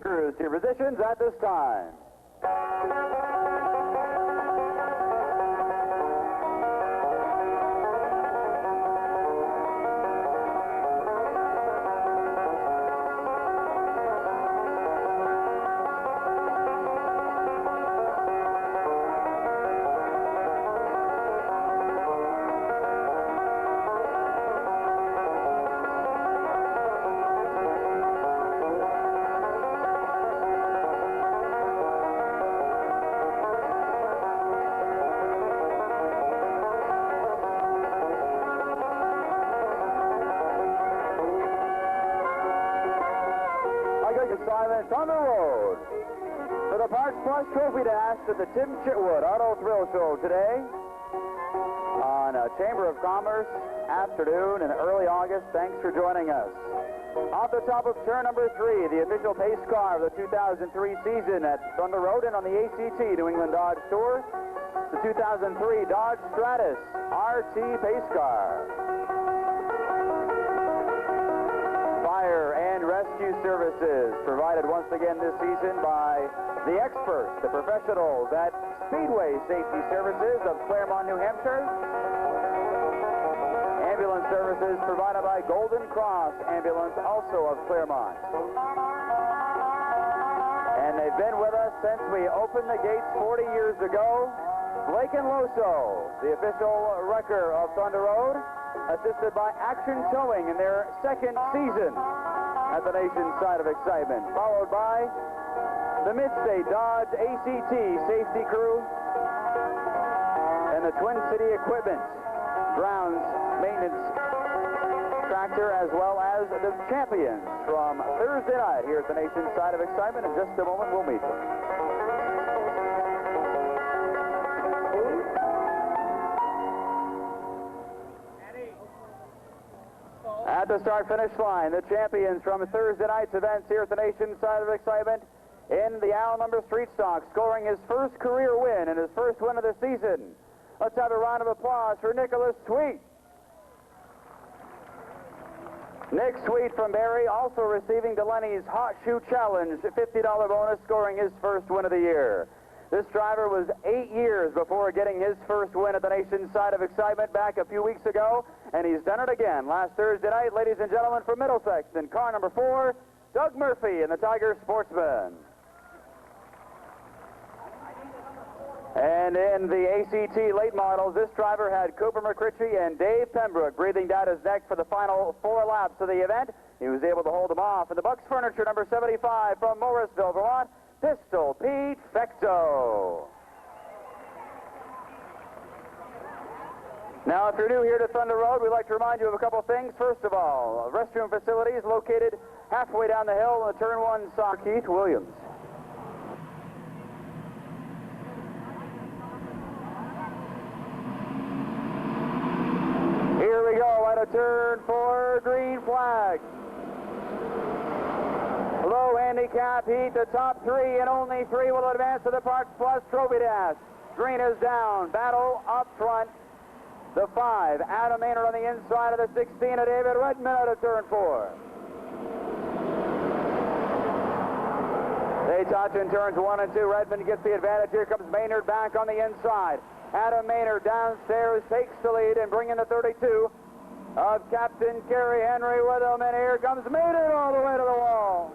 Crews to your positions at this time. Assignment on the road for the Parks Plus Trophy Dash at the Tim Chitwood Auto Thrill Show today on Chamber of Commerce afternoon in early August. Thanks for joining us. Off the top of turn number 3, the official pace car of the 2003 season at Thunder Road and on the ACT New England Dodge Tour, the 2003 Dodge Stratus RT pace car. Fire and rescue services provided once again this season by the experts, the professionals at Speedway Safety Services of Claremont, New Hampshire. Ambulance services provided by Golden Cross Ambulance, also of Claremont. And they've been with us since we opened the gates 40 years ago. Blake and Loso, the official wrecker of Thunder Road, assisted by Action Towing in their second season at the nation's side of excitement, followed by the Mid-State Dodge ACT safety crew and the Twin City Equipment grounds maintenance tractor, as well as the champions from Thursday night here at the nation's side of excitement. In just a moment, we'll meet them. At the start-finish line, the champions from Thursday night's events here at the nation's side of excitement in the Al number Street Stock, scoring his first career win and his first win of the season. Let's have a round of applause for Nicholas Tweet. Nick Sweet from Barre also receiving Delaney's Hot Shoe Challenge, $50 bonus, scoring his first win of the year. This driver was 8 years before getting his first win at the nation's side of excitement back a few weeks ago, and he's done it again last Thursday night. Ladies and gentlemen, from Middlesex, in car number 4, Doug Murphy in the Tiger Sportsman. And in the ACT late models, this driver had Cooper McRitchie and Dave Pembroke breathing down his neck for the final 4 laps of the event. He was able to hold them off. And the Bucks Furniture number 75 from Morrisville, Vermont, Pistol Pete Fecto. Now, if you're new here to Thunder Road, we'd like to remind you of a couple of things. First of all, restroom facilities located halfway down the hill on the turn 1 side. Keith Williams. Here we go at a turn 4, green flag. Low handicap heat, the top 3 and only 3 will advance to the Parks Plus Trophy Dash. Green is down, battle up front. The 5, Adam Maynard on the inside of the 16 of David Redmond out of turn 4. They touch in turns 1 and 2. Redmond gets the advantage. Here comes Maynard back on the inside. Adam Maynard downstairs takes the lead and bringing the 32 of Captain Kerry Henry with him. And here comes Maynard all the way to the wall.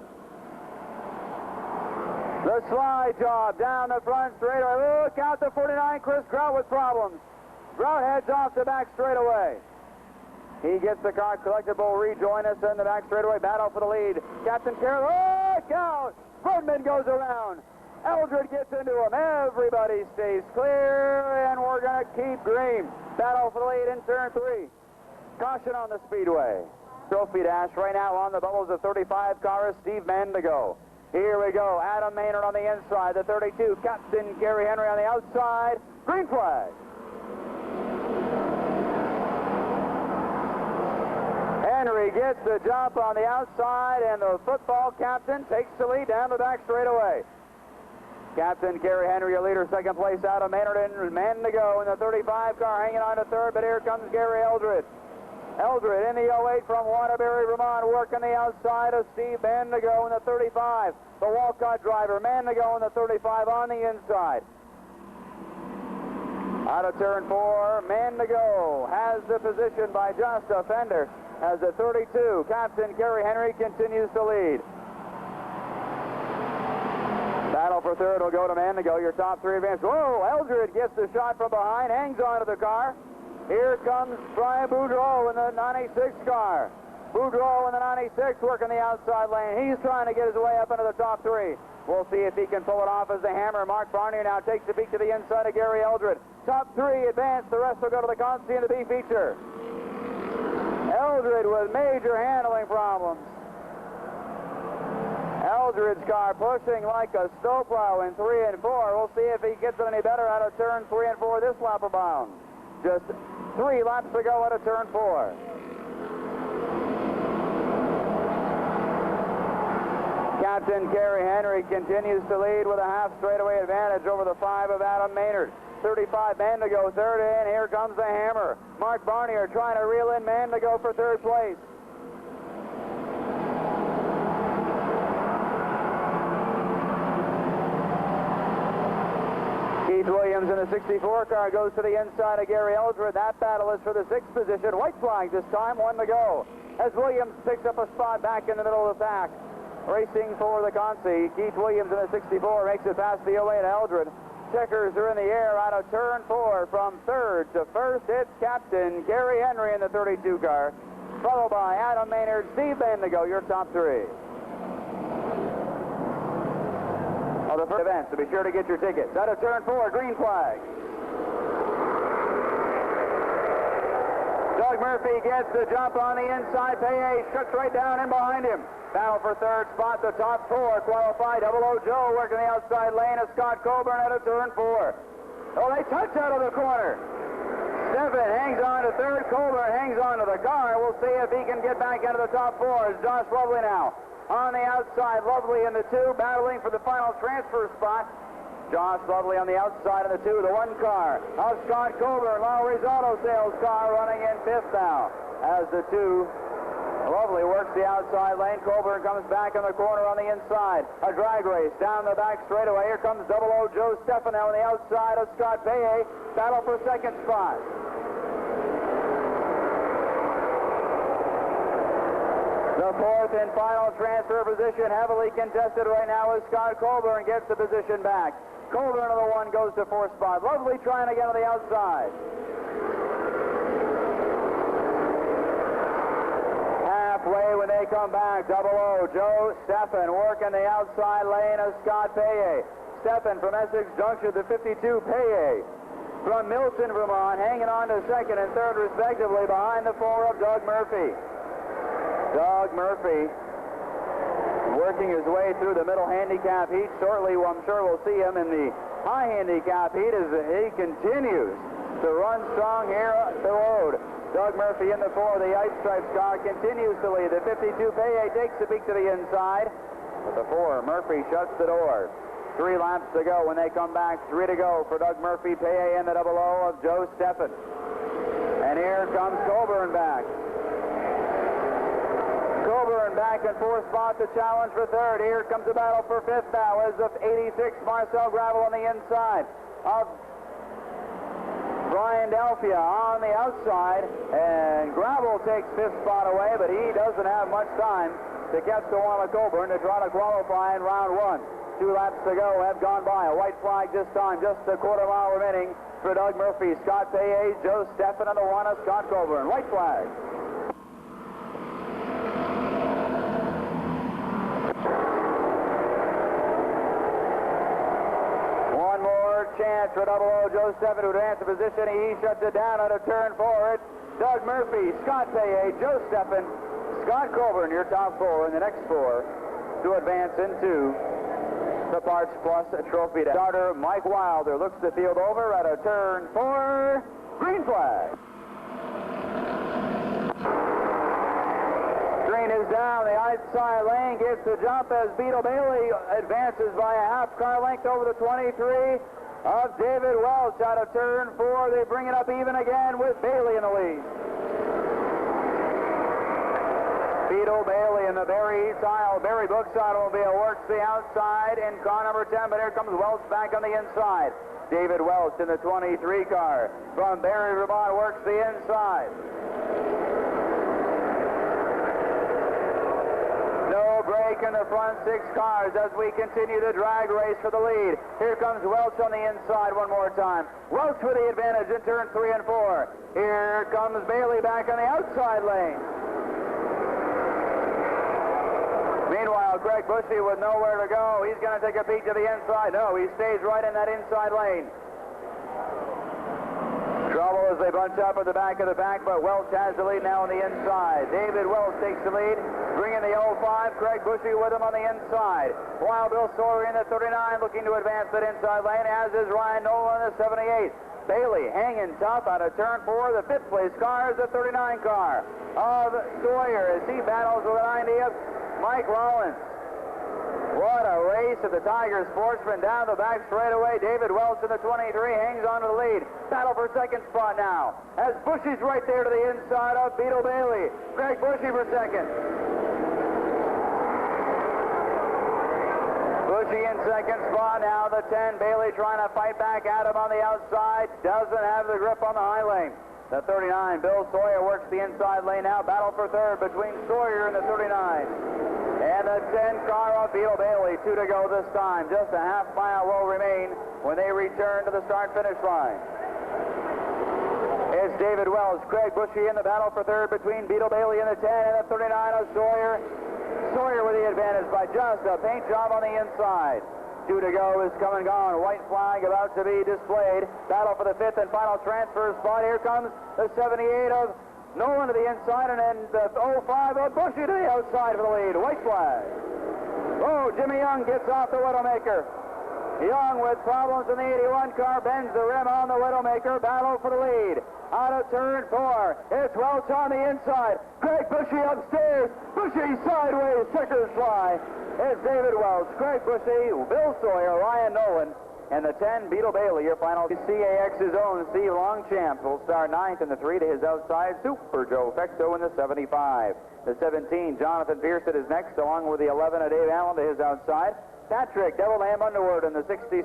The slide job down the front straightaway. Look out, the 49, Chris Grout with problems. Grout heads off the back straightaway. He gets the car collectible, rejoin us in the back straightaway. Battle for the lead. Captain Kerry, look out! Goodman goes around. Eldred gets into him. Everybody stays clear, and we're going to keep green. Battle for the lead in turn 3. Caution on the speedway. Trophy Dash right now on the bubbles of 35 car is Steve Mandigo. Here we go. Adam Maynard on the inside. The 32, Captain Gary Henry on the outside. Green flag. Henry gets the jump on the outside, and the football captain takes the lead down the back straightaway. Captain Gary Henry, a leader, second place out of Maynard and Mandigo in the 35 car, hanging on to third, but here comes Gary Eldred. Eldred in the 08 from Waterbury, Vermont, working the outside of Steve Mandigo in the 35. The Walcott driver, Mandigo in the 35 on the inside. Out of turn 4, Mandigo has the position by just a fender as the 32. Captain Kerry Henry continues to lead. Battle for third will go to Mandigo. Your top 3 advance. Whoa, Eldred gets the shot from behind, hangs onto the car. Here comes Brian Boudreau in the 96 car. Boudreau in the 96 working the outside lane. He's trying to get his way up into the top 3. We'll see if he can pull it off as the hammer. Mark Barney now takes the beat to the inside of Gary Eldred. Top 3 advance. The rest will go to the Consi and the B feature. Eldred with major handling problems. Eldred's car pushing like a snowplow in 3 and 4. We'll see if he gets it any better out of turn 3 and 4 this lap abound. Just 3 laps to go out of turn 4. Captain Kerry Henry continues to lead with a half straightaway advantage over the 5 of Adam Maynard. 35 Mandigo third in. Here comes the hammer. Mark Barnier trying to reel in Mandigo for third place. Keith Williams in the 64 car goes to the inside of Gary Eldred. That battle is for the 6th position. White flag this time, 1 to go. As Williams picks up a spot back in the middle of the pack. Racing for the Consi, Keith Williams in the 64 makes it past the 08 Eldred. Checkers are in the air out of turn 4 from 3rd to 1st. It's Captain Gary Henry in the 32 car, followed by Adam Maynard, Steve Bendigo, your top 3. Of the first event, so be sure to get your tickets. Out of turn 4, green flag. Doug Murphy gets the jump on the inside. Paye shuts right down in behind him. Battle for third spot, the top 4 qualify. 00 Joe working the outside lane of Scott Coburn out of turn 4. Oh, they touch out of the corner. Stephen hangs on to third. Coburn hangs on to the car. We'll see if he can get back into the top 4. It's Josh Lovely now on the outside. Lovely in the 2, battling for the final transfer spot. Josh Lovely on the outside of the 2, the 1 car of Scott Coburn. Lowry's Auto Sales car running in 5th now as the 2. Lovely works the outside lane. Coburn comes back in the corner on the inside. A drag race down the back straightaway. Here comes 00 Joe Stefano on the outside of Scott Paye. Battle for second spot. The 4th and final transfer position, heavily contested right now, as Scott Coburn gets the position back. Coburn of the 1 goes to 4th spot. Lovely trying to get on the outside. Halfway when they come back, 00 Joe Steffen working the outside lane of Scott Paye. Steffen from Essex Junction, the 52 Paye from Milton, Vermont, hanging on to 2nd and 3rd respectively behind the 4 of Doug Murphy. Doug Murphy working his way through the middle handicap heat. Shortly, I'm sure we'll see him in the high handicap heat as he continues to run strong here at the road. Doug Murphy in the 4, the Ice Stripes car continues to lead. The 52 Paye takes the peak to the inside. With the 4, Murphy shuts the door. 3 laps to go when they come back. 3 to go for Doug Murphy, Paye in the 00 of Joe Steffen. And here comes Coburn back. Coburn back in 4th spot to challenge for 3rd. Here comes the battle for 5th now as the 86 Marcel Gravel on the inside of Brian Delphia on the outside, and Gravel takes 5th spot away, but he doesn't have much time to catch the one of Coburn to try to qualify in round 1. 2 laps to go have gone by. A white flag this time, just a quarter mile remaining for Doug Murphy. Scott Paye, Joe Steffen on the 1 of Scott Coburn. White flag. Chance for 00 Joe Steffen to advance the position. He shuts it down on a turn forward. Doug Murphy, Scott Paye, Joe Steffen, Scott Coburn, your top 4 in the next 4 to advance into the Parts Plus Trophy. Starter Mike Wilder looks the field over at a turn 4. Green flag. Green is down. The outside lane gets the jump as Beetle Bailey advances by a half car length over the 23 of David Welch out of turn 4. They bring it up even again with Bailey in the lead. Beetle Bailey in the Barre East aisle. Barre Books automobile works the outside in car number 10, but here comes Welch back on the inside. David Welch in the 23 car from Barre, Vermont, works the inside. No break in the front 6 cars as we continue the drag race for the lead. Here comes Welch on the inside one more time. Welch with the advantage in turn 3 and 4. Here comes Bailey back on the outside lane. Meanwhile, Greg Bushy with nowhere to go. He's going to take a peek to the inside. No, he stays right in that inside lane. Trouble as they bunch up at the back of the pack, but Welch has the lead now on the inside. David Welch takes the lead, bringing the 05. Craig Bushy with him on the inside. While Bill Sawyer in the 39 looking to advance that inside lane, as is Ryan Nolan in the 78. Bailey hanging tough out of turn 4. The 5th place car is the 39 car of Sawyer as he battles with the 90 of Mike Rollins. What a race of the Tiger Sportsman down the back straightaway. David Welch in the 23 hangs on to the lead. Battle for second spot now. As Bushy's right there to the inside of Beetle Bailey. Greg Bushy for second. Bushy in second spot now. The 10, Bailey trying to fight back at him on the outside. Doesn't have the grip on the high lane. The 39, Bill Sawyer works the inside lane now. Battle for third between Sawyer and the 39. And the 10 car of Beetle Bailey, 2 to go this time. Just a half mile will remain when they return to the start-finish line. It's David Welch, Craig Bushy in the battle for third between Beetle Bailey and the 10 and the 39 of Sawyer. Sawyer with the advantage by just a paint job on the inside. 2 to go is come and gone. White flag about to be displayed. Battle for the 5th and final transfer spot. Here comes the 78 of Nolan to the inside, and then the 05 of Bushy to the outside for the lead. White flag. Oh, Jimmy Young gets off the Widowmaker. Young with problems in the 81 car bends the rim on the Widowmaker. Battle for the lead. Out of turn 4. It's Welch on the inside. Craig Bushy upstairs. Bushy sideways. Checkers fly. It's David Welch, Craig Bushy, Bill Sawyer, Ryan Nolan, and the 10, Beetle Bailey, your final. CAX's own Steve Longchamp will start 9th in the 3 to his outside. Super Joe Fexto in the 75. The 17, Jonathan Pierce at his next, along with the 11 of Dave Allen to his outside. Patrick Devil Ham Underwood in the 66.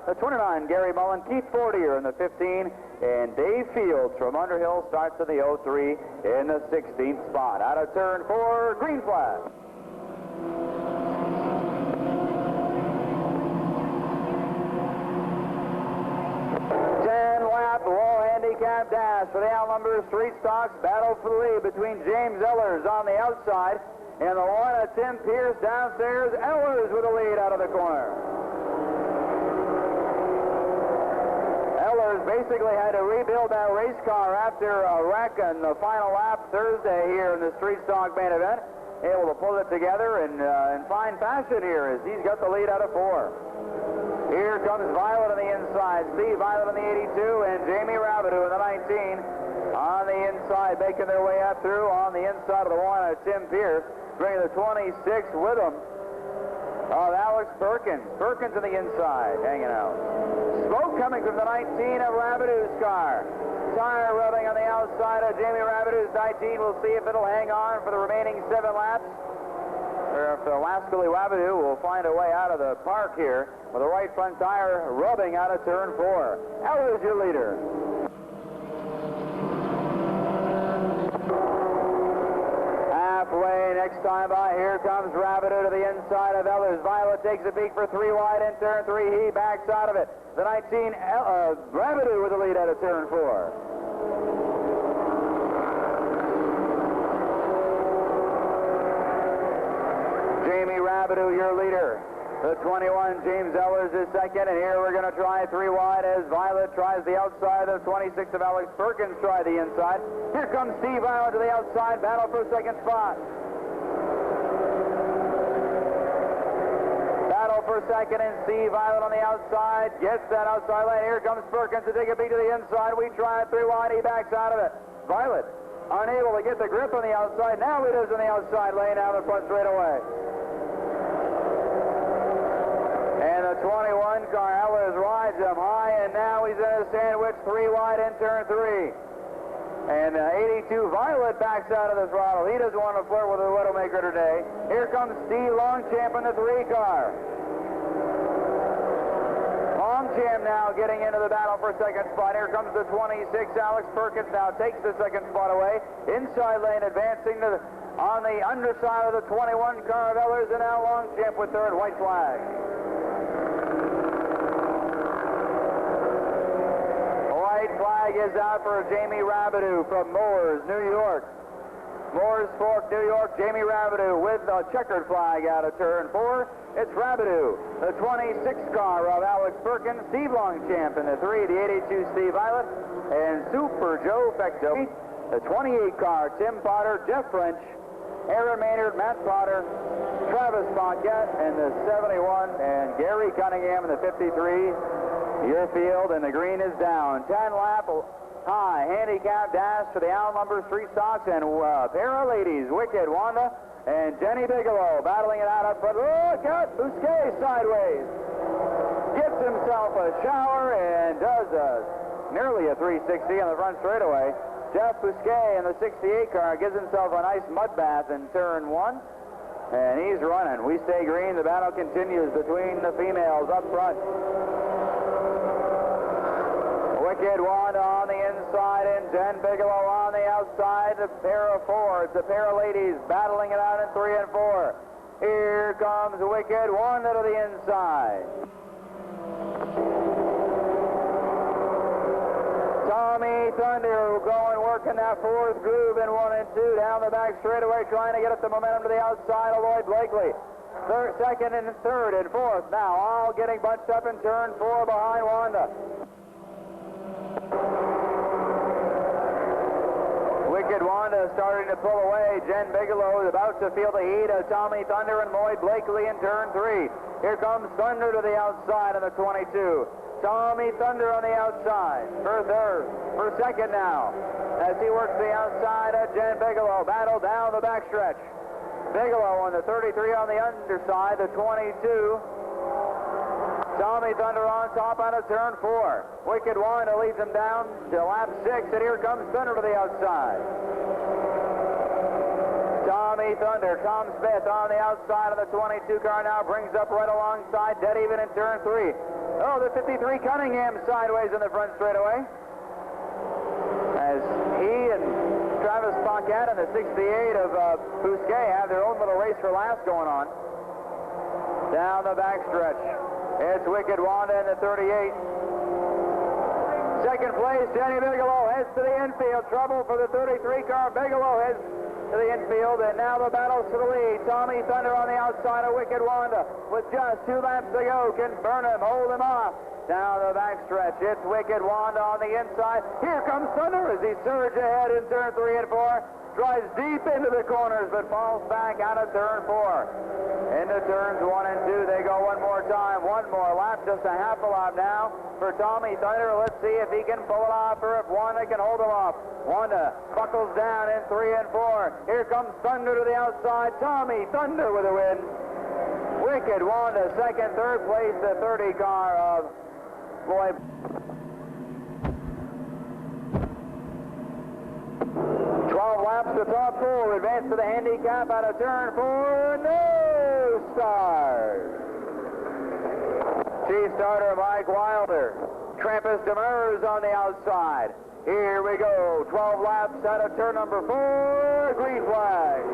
The 29, Gary Mullen, Keith Fortier in the 15. And Dave Fields from Underhill starts in the 03 in the 16th spot. Out of turn 4, green flag. 10-lap low handicap dash for the outnumbered Street Stocks. Battle for the lead between James Ellers on the outside and the 1 of Tim Pierce downstairs. Ellers with the lead out of the corner. Ellers basically had to rebuild that race car after a wreck in the final lap Thursday here in the Street Stock main event. Able to pull it together in fine fashion here as he's got the lead out of 4. Here comes Violet on the inside. Steve Violet on the 82 and Jamie Rabideau in the 19 on the inside, making their way up through on the inside of the 1 of Tim Pierce, bringing the 26 with him of Alex Perkins. Perkins on the inside, hanging out. Smoke coming from the 19 of Rabideau's car. Tire rubbing on the outside of Jamie Rabideau's 19. We'll see if it'll hang on for the remaining 7 laps. Or if the Lascally Rabideau will find a way out of the park here with the right front tire rubbing out of turn 4. Ellers your leader. Halfway, next time by, here comes Rabideau to the inside of Ellers. Violet takes a peek for 3 wide in turn 3. He backs out of it. The 19, Rabideau with the lead out of turn 4. Jamie Rabideau, your leader. The 21, James Ellers is second, and here we're going to try 3 wide as Violet tries the outside. The 26 of Alex Perkins try the inside. Here comes Steve Violet to the outside. Battle for second spot. Battle for second, and Steve Violet on the outside. Gets that outside lane. Here comes Perkins to take a beat to the inside. We try it 3 wide. He backs out of it. Violet unable to get the grip on the outside. Now he does on the outside lane out of the front straightaway. And the 21 car, Ellers rides him high, and now he's in a sandwich 3 wide in turn 3. And 82 Violet backs out of the throttle. He doesn't want to flirt with the Widowmaker today. Here comes Steve Longchamp in the 3-car. Longchamp now getting into the battle for second spot. Here comes the 26. Alex Perkins now takes the second spot away. Inside lane advancing to on the underside of the 21 car of Ellers, and now Longchamp with third. White flag. White flag is out for Jamie Rabideau from Moores, New York. Moores Fork, New York. Jamie Rabideau with the checkered flag out of turn 4. It's Rabideau, the 26 car of Alex Perkins, Steve Longchamp in the 3, the 82 Steve Violet, and Super Joe Fecto, the 28 car Tim Potter, Jeff French, Aaron Maynard, Matt Potter, Travis Paquette in the 71, and Gary Cunningham in the 53. Your field, and the green is down. 10 lap high handicap dash for the Owl number 3 stocks, and pair of ladies, Wicked Wanda and Jenny Bigelow battling it out up front. Look out, Bousquet sideways. Gets himself a shower and does nearly a 360 on the front straightaway. Jeff Bousquet in the 68 car gives himself a nice mud bath in turn 1. And he's running. We stay green. The battle continues between the females up front. Wicked Wanda on the inside and Jen Bigelow on the outside. The pair of fours, the pair of ladies battling it out in 3 and 4. Here comes Wicked Wanda to the inside. Tommy Thunder going working that 4th groove in 1 and 2 down the back straightaway, trying to get up the momentum to the outside of Lloyd Blakely. Second and third and 4th now, all getting bunched up in turn 4 behind Wanda. Wicked Wanda starting to pull away. Jen Bigelow is about to feel the heat of Tommy Thunder and Lloyd Blakely in turn 3. Here comes Thunder to the outside of the 22. Tommy Thunder on the outside for third, for second now, as he works the outside of Jen Bigelow. Battle down the backstretch. Bigelow on the 33 on the underside, the 22. Tommy Thunder on top out of turn 4. Wicked Wanda leads him down to lap 6, and here comes Thunder to the outside. Tommy Thunder, Tom Smith on the outside of the 22 car now, brings up right alongside, dead even in turn 3. Oh, the 53 Cunningham sideways in the front straightaway. As he and Travis Paquette and the 68 of Bousquet have their own little race for last going on. Down the backstretch. It's Wicked Wanda in the 38. Second place, Jenny Bigelow heads to the infield. Trouble for the 33 car. Bigelow heads to the infield, and now the battle's for the lead. Tommy Thunder on the outside of Wicked Wanda with just 2 laps to go. Can Burnham hold him off? Down the backstretch, it's Wicked Wanda on the inside. Here comes Thunder as he surges ahead in turn 3 and 4. Drives deep into the corners, but falls back out of turn 4. Into turns 1 and 2, they go one more time. One more lap, just a half a lap now for Tommy Thunder. Let's see if he can pull it off or if Wanda can hold him off. Wanda buckles down in 3 and 4. Here comes Thunder to the outside. Tommy Thunder with a win. Wicked Wanda second, third place, the 30 car of Lloyd. 12 laps to top 4. Advance to the handicap out of turn 4. No stars. Chief starter Mike Wilder. Trampus Demers on the outside. Here we go. 12 laps out of turn number 4. Green flag.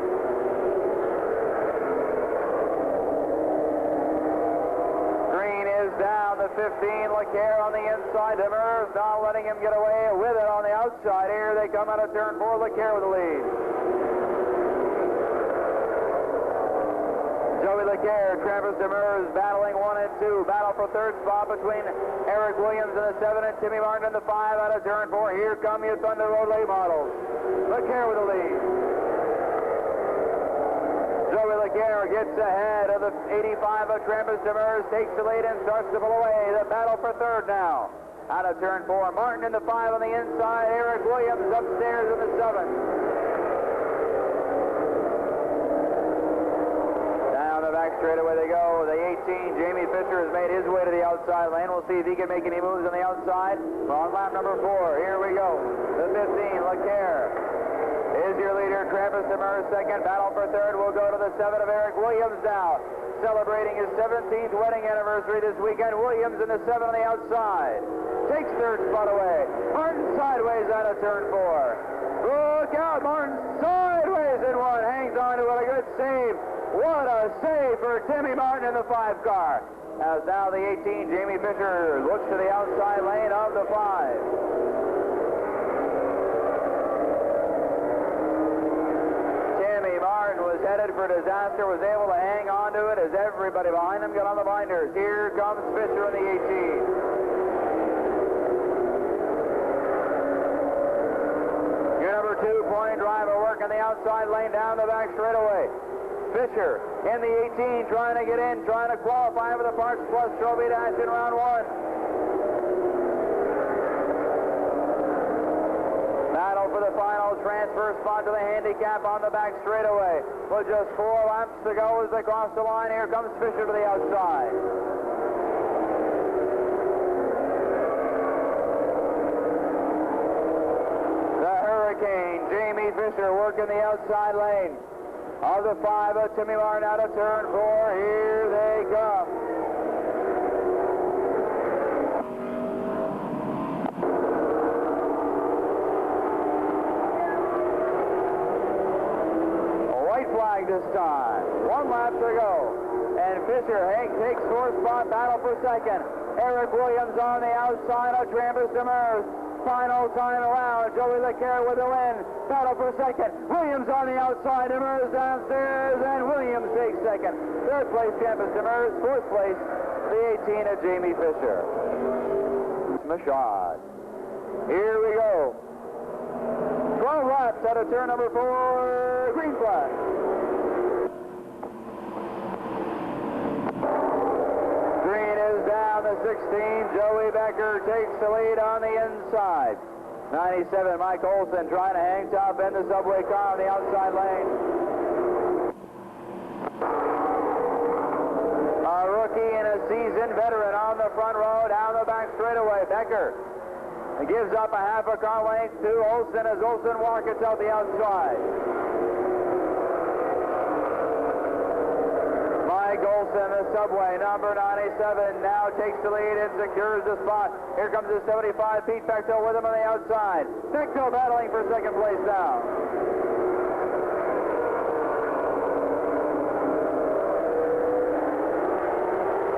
Green is down. The 15. LeCaire on the inside. Demers not letting him get away with it on the outside. Here they come out of turn 4. LeCaire with the lead. Joey LeCaire, Travis Demers battling 1 and 2. Battle for third spot between Eric Williams in the 7 and Timmy Martin in the 5 out of turn 4. Here come your Thunder Road late models. LeCaire with the lead. Joey LeCaire gets ahead of the 85 of Travis Demers, takes the lead and starts to pull away. The battle for third now. Out of turn 4. Martin in the 5 on the inside. Eric Williams upstairs in the 7. straightaway they go. The 18, Jamie Fisher, has made his way to the outside lane. We'll see if he can make any moves on the outside. On lap number 4, here we go. The 15, LeCaire is your leader. Travis Demers second. Battle for third will go to the 7 of Eric Williams now. Celebrating his 17th wedding anniversary this weekend. Williams in the 7 on the outside. Takes third spot away. Martin sideways out of turn 4. Look out, Martin sideways in 1. Hangs on to it. A good save. What a save for Timmy Martin in the 5 car. As now the 18, Jamie Fisher, looks to the outside lane of the 5. Timmy Martin was headed for disaster, was able to hang on to it as everybody behind him got on the binders. Here comes Fisher in the 18. Your number 2, point driver, working the outside lane down the back straightaway. Fisher in the 18, trying to get in, trying to qualify for the Parks Plus Trophy dash in round 1. Battle for the final transfer spot to the handicap on the back straightaway. With just 4 laps to go as they cross the line, here comes Fisher to the outside. The Hurricane, Jamie Fisher, working the outside lane. Of the 5 of Timmy Martin out of turn 4, here they come. A white flag this time. 1 lap to go. And Fisher, Hank takes 4th spot, battle for second. Eric Williams on the outside of Travis Demers. Final time around. Joey LeCaire with the win. Battle for second. Williams on the outside. Demers downstairs, and Williams takes second. 3rd place, Travis Demers. 4th place, the 18 of Jamie Fisher. Machad. Here we go. 12 laps out of turn number 4. Green flag. Green is down the 16. Joey Becker takes the lead on the inside. 97, Mike Olson trying to hang top in the subway car on the outside lane. A rookie and a seasoned veteran on the front row, down the back straightaway. Becker gives up a half a car length to Olson as Olson walks out the outside. Mike Olson, the subway, number 97, now takes the lead and secures the spot. Here comes the 75, Pete Bechtel with him on the outside. Bechtel battling for second place now.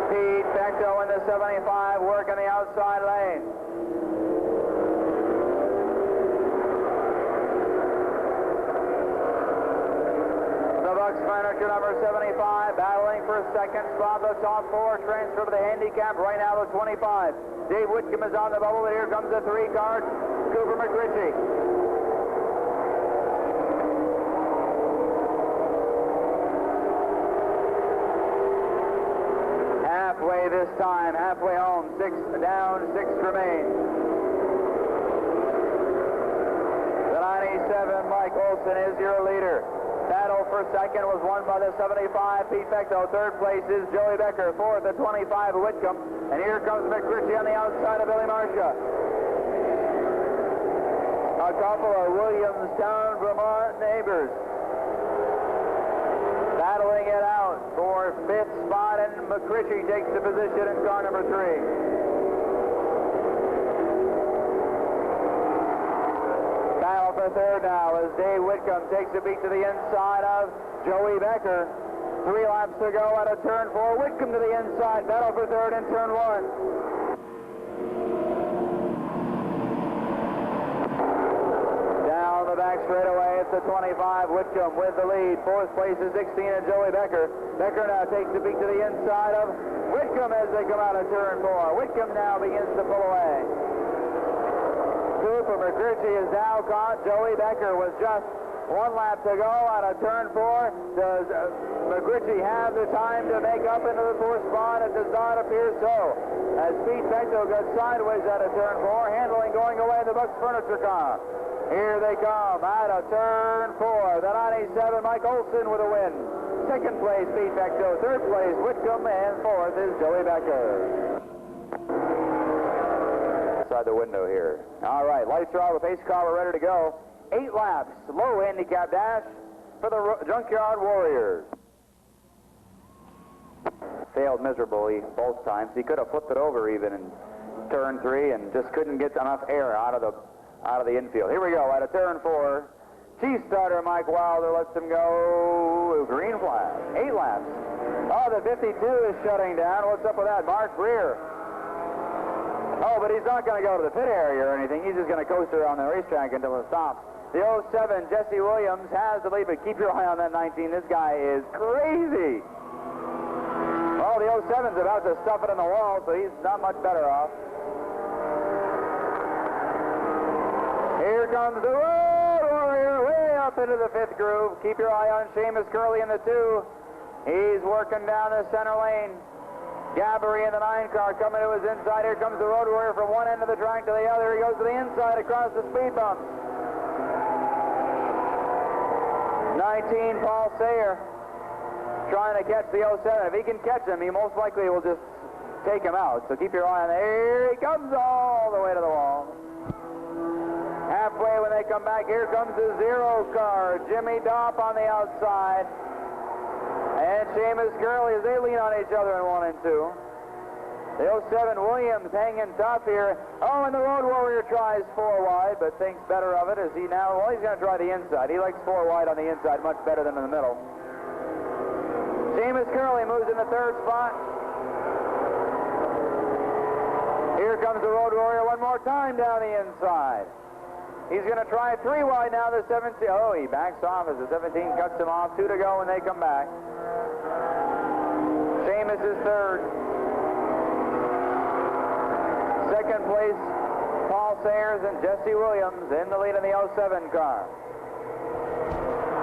Pete Bechtel in the 75, working the outside lane. Bucks Furniture number 75, battling for second spot. The top 4 transfer to the handicap. Right now the 25. Dave Whitcomb is on the bubble, but here comes the 3 car, Cooper McRitchie. Halfway this time, halfway home. 6 down, 6 remain. The 97, Mike Olson, is your leader. Battle for second was won by the 75, Pete Bechtel. 3rd place is Joey Becker. 4th, the 25, Whitcomb. And here comes McRitchie on the outside of Billy Marcia. A couple of Williamstown, Vermont neighbors battling it out for 5th spot, and McRitchie takes the position in car number 3. Battle for third now as Dave Whitcomb takes a beat to the inside of Joey Becker. 3 laps to go out of turn 4. Whitcomb to the inside. Battle for third in turn 1. Down the back straightaway, it's the 25. Whitcomb with the lead. 4th place is 16 and Joey Becker. Becker now takes the beat to the inside of Whitcomb as they come out of turn 4. Whitcomb now begins to pull away. Cooper McRitchie is now caught. Joey Becker was just 1 lap to go out of turn 4. Does McRitchie have the time to make up into the 4th spot? It does not appear so. As Pete Bechtel goes sideways out of turn 4, handling going away the Bucks Furniture car. Here they come out of turn 4. The 97, Mike Olson with a win. Second place, Pete Bechtel. Third place, Whitcomb. And fourth is Joey Becker. Outside the window here. All right, lights are out. The pace car, we're ready to go. 8 laps, low handicap dash for the Junkyard Warriors. Failed miserably both times. He could have flipped it over even in turn 3 and just couldn't get enough air out of the infield. Here we go at a turn 4. Chief starter Mike Wilder lets him go. Green flag. 8 laps. Oh, the 52 is shutting down. What's up with that? Mark Greer. Oh, but he's not going to go to the pit area or anything. He's just going to coast around the racetrack until it stops. The 07, Jesse Williams, has the lead, but keep your eye on that 19. This guy is crazy. Well, the 07's about to stuff it in the wall, so he's not much better off. Here comes the Road Warrior way up into the 5th groove. Keep your eye on Seamus Curley in the 2. He's working down the center lane. Gabbery in the 9 car coming to his inside. Here comes the Road Warrior from one end of the track to the other. He goes to the inside across the speed bump. 19, Paul Sayer, trying to catch the 07. If he can catch him, he most likely will just take him out. So keep your eye on that. Here he comes all the way to the wall. Halfway when they come back, here comes the 0 car. Jimmy Dopp on the outside. And Seamus Curley as they lean on each other in 1 and 2. The 07 Williams hanging tough here. Oh, and the Road Warrior tries 4 wide, but thinks better of it as he now, well, he's going to try the inside. He likes 4 wide on the inside much better than in the middle. Seamus Curley moves in the 3rd spot. Here comes the Road Warrior one more time down the inside. He's going to try 3 wide now, the 17. Oh, he backs off as the 17 cuts him off. 2 to go when they come back. Seamus is 3rd. Second place, Paul Sayers and Jesse Williams in the lead in the 07 car.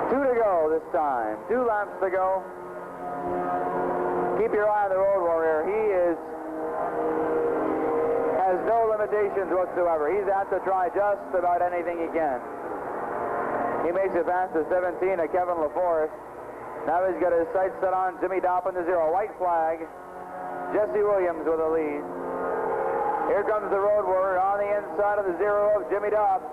2 to go this time. 2 laps to go. Keep your eye on the Road Warrior. He has no limitations whatsoever. He's out to try just about anything he can. He makes it past the 17 of Kevin LaForest. Now he's got his sights set on Jimmy Dopp in the 0. White flag. Jesse Williams with a lead. Here comes the Road Warrior on the inside of the 0 of Jimmy Dopp.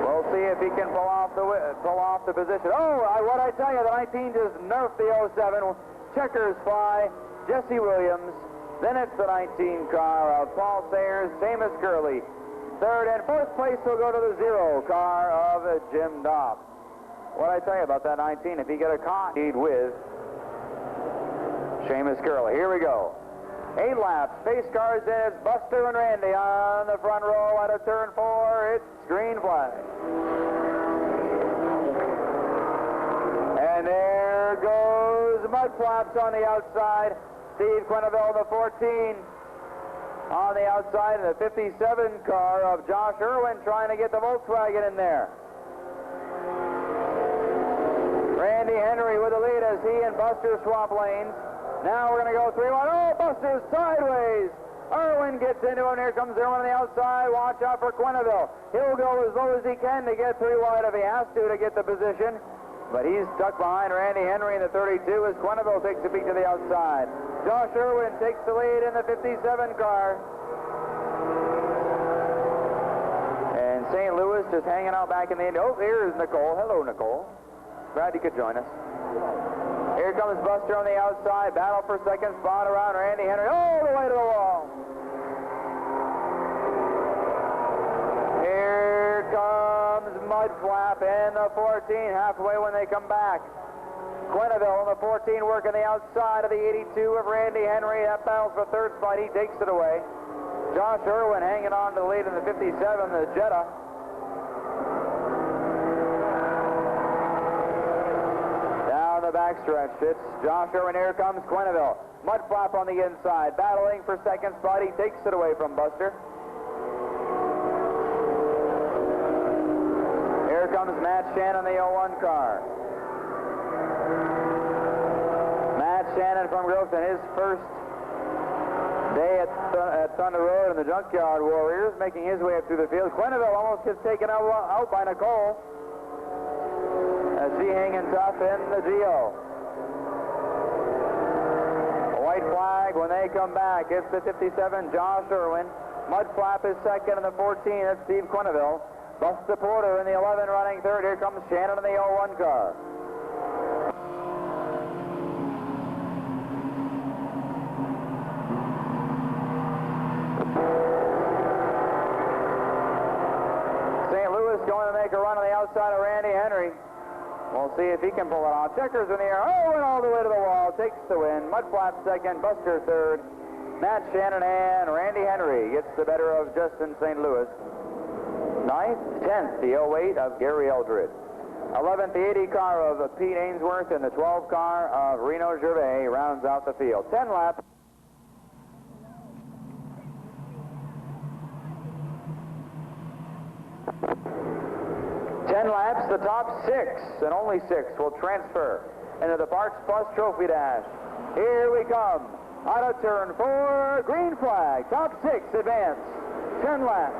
We'll see if he can pull off the position. Oh, what I tell you, the 19 just nerfed the 07. Checkers fly. Jesse Williams. Then it's the 19 car of Paul Sayers, Seamus Curley. 3rd and 4th place will go to the 0 car of Jim Dopp. What I tell you about that 19, if he get a lead with Seamus Curley. Here we go. 8 laps. Pace cars in. It's Buster and Randy on the front row at a turn 4. It's green flag. And there goes Mud Flaps on the outside. Steve Quenneville, the 14. On the outside of the 57 car of Josh Irwin trying to get the Volkswagen in there. Randy Henry with the lead as he and Buster swap lanes. Now we're going to go 3-1. Oh, Buster's sideways. Irwin gets into him. Here comes Irwin on the outside. Watch out for Quenneville. He'll go as low as he can to get 3 wide if he has to get the position. But he's stuck behind Randy Henry in the 32 as Quenneville takes a peek to the outside. Josh Irwin takes the lead in the 57 car. And St. Louis just hanging out back in the end. Oh, here's Nicole. Hello, Nicole. Glad you could join us. Here comes Buster on the outside. Battle for second spot around Randy Henry. All the way to the wall. Here comes Mud Flap and the 14 halfway when they come back. Quenneville on the 14 working the outside of the 82 of Randy Henry. That battles for 3rd spot. He takes it away. Josh Irwin hanging on to the lead in the 57, the Jetta. Down the backstretch, it's Josh Irwin. Here comes Quenneville. Mud Flap on the inside, battling for second spot. He takes it away from Buster. Here comes Matt Shannon, the 01 car. Matt Shannon from Groveton, his first day at Thunder Road and the Junkyard Warriors, making his way up through the field. Quenneville almost gets taken out by Nicole. G hanging tough in the GO. A white flag when they come back. It's the 57, Josh Irwin. Mudflap is second in the 14. That's Steve Quenneville. Buster Porter in the 11 running third. Here comes Shannon in the 01 car. St. Louis going to make a run on the outside of Randy Henry. We'll see if he can pull it off. Checkers in the air. Oh, and all the way to the wall. Takes the win. Mudflap second. Buster third. Matt Shannon and Randy Henry gets the better of Justin St. Louis. 9th, 10th, the 08 of Gary Eldred. 11th, the 80 car of Pete Ainsworth, and the 12 car of Reno Gervais rounds out the field. 10 laps. The top 6, and only 6, will transfer into the Parks Plus Trophy Dash. Here we come. Out of turn 4, green flag. Top 6 advance. 10 laps.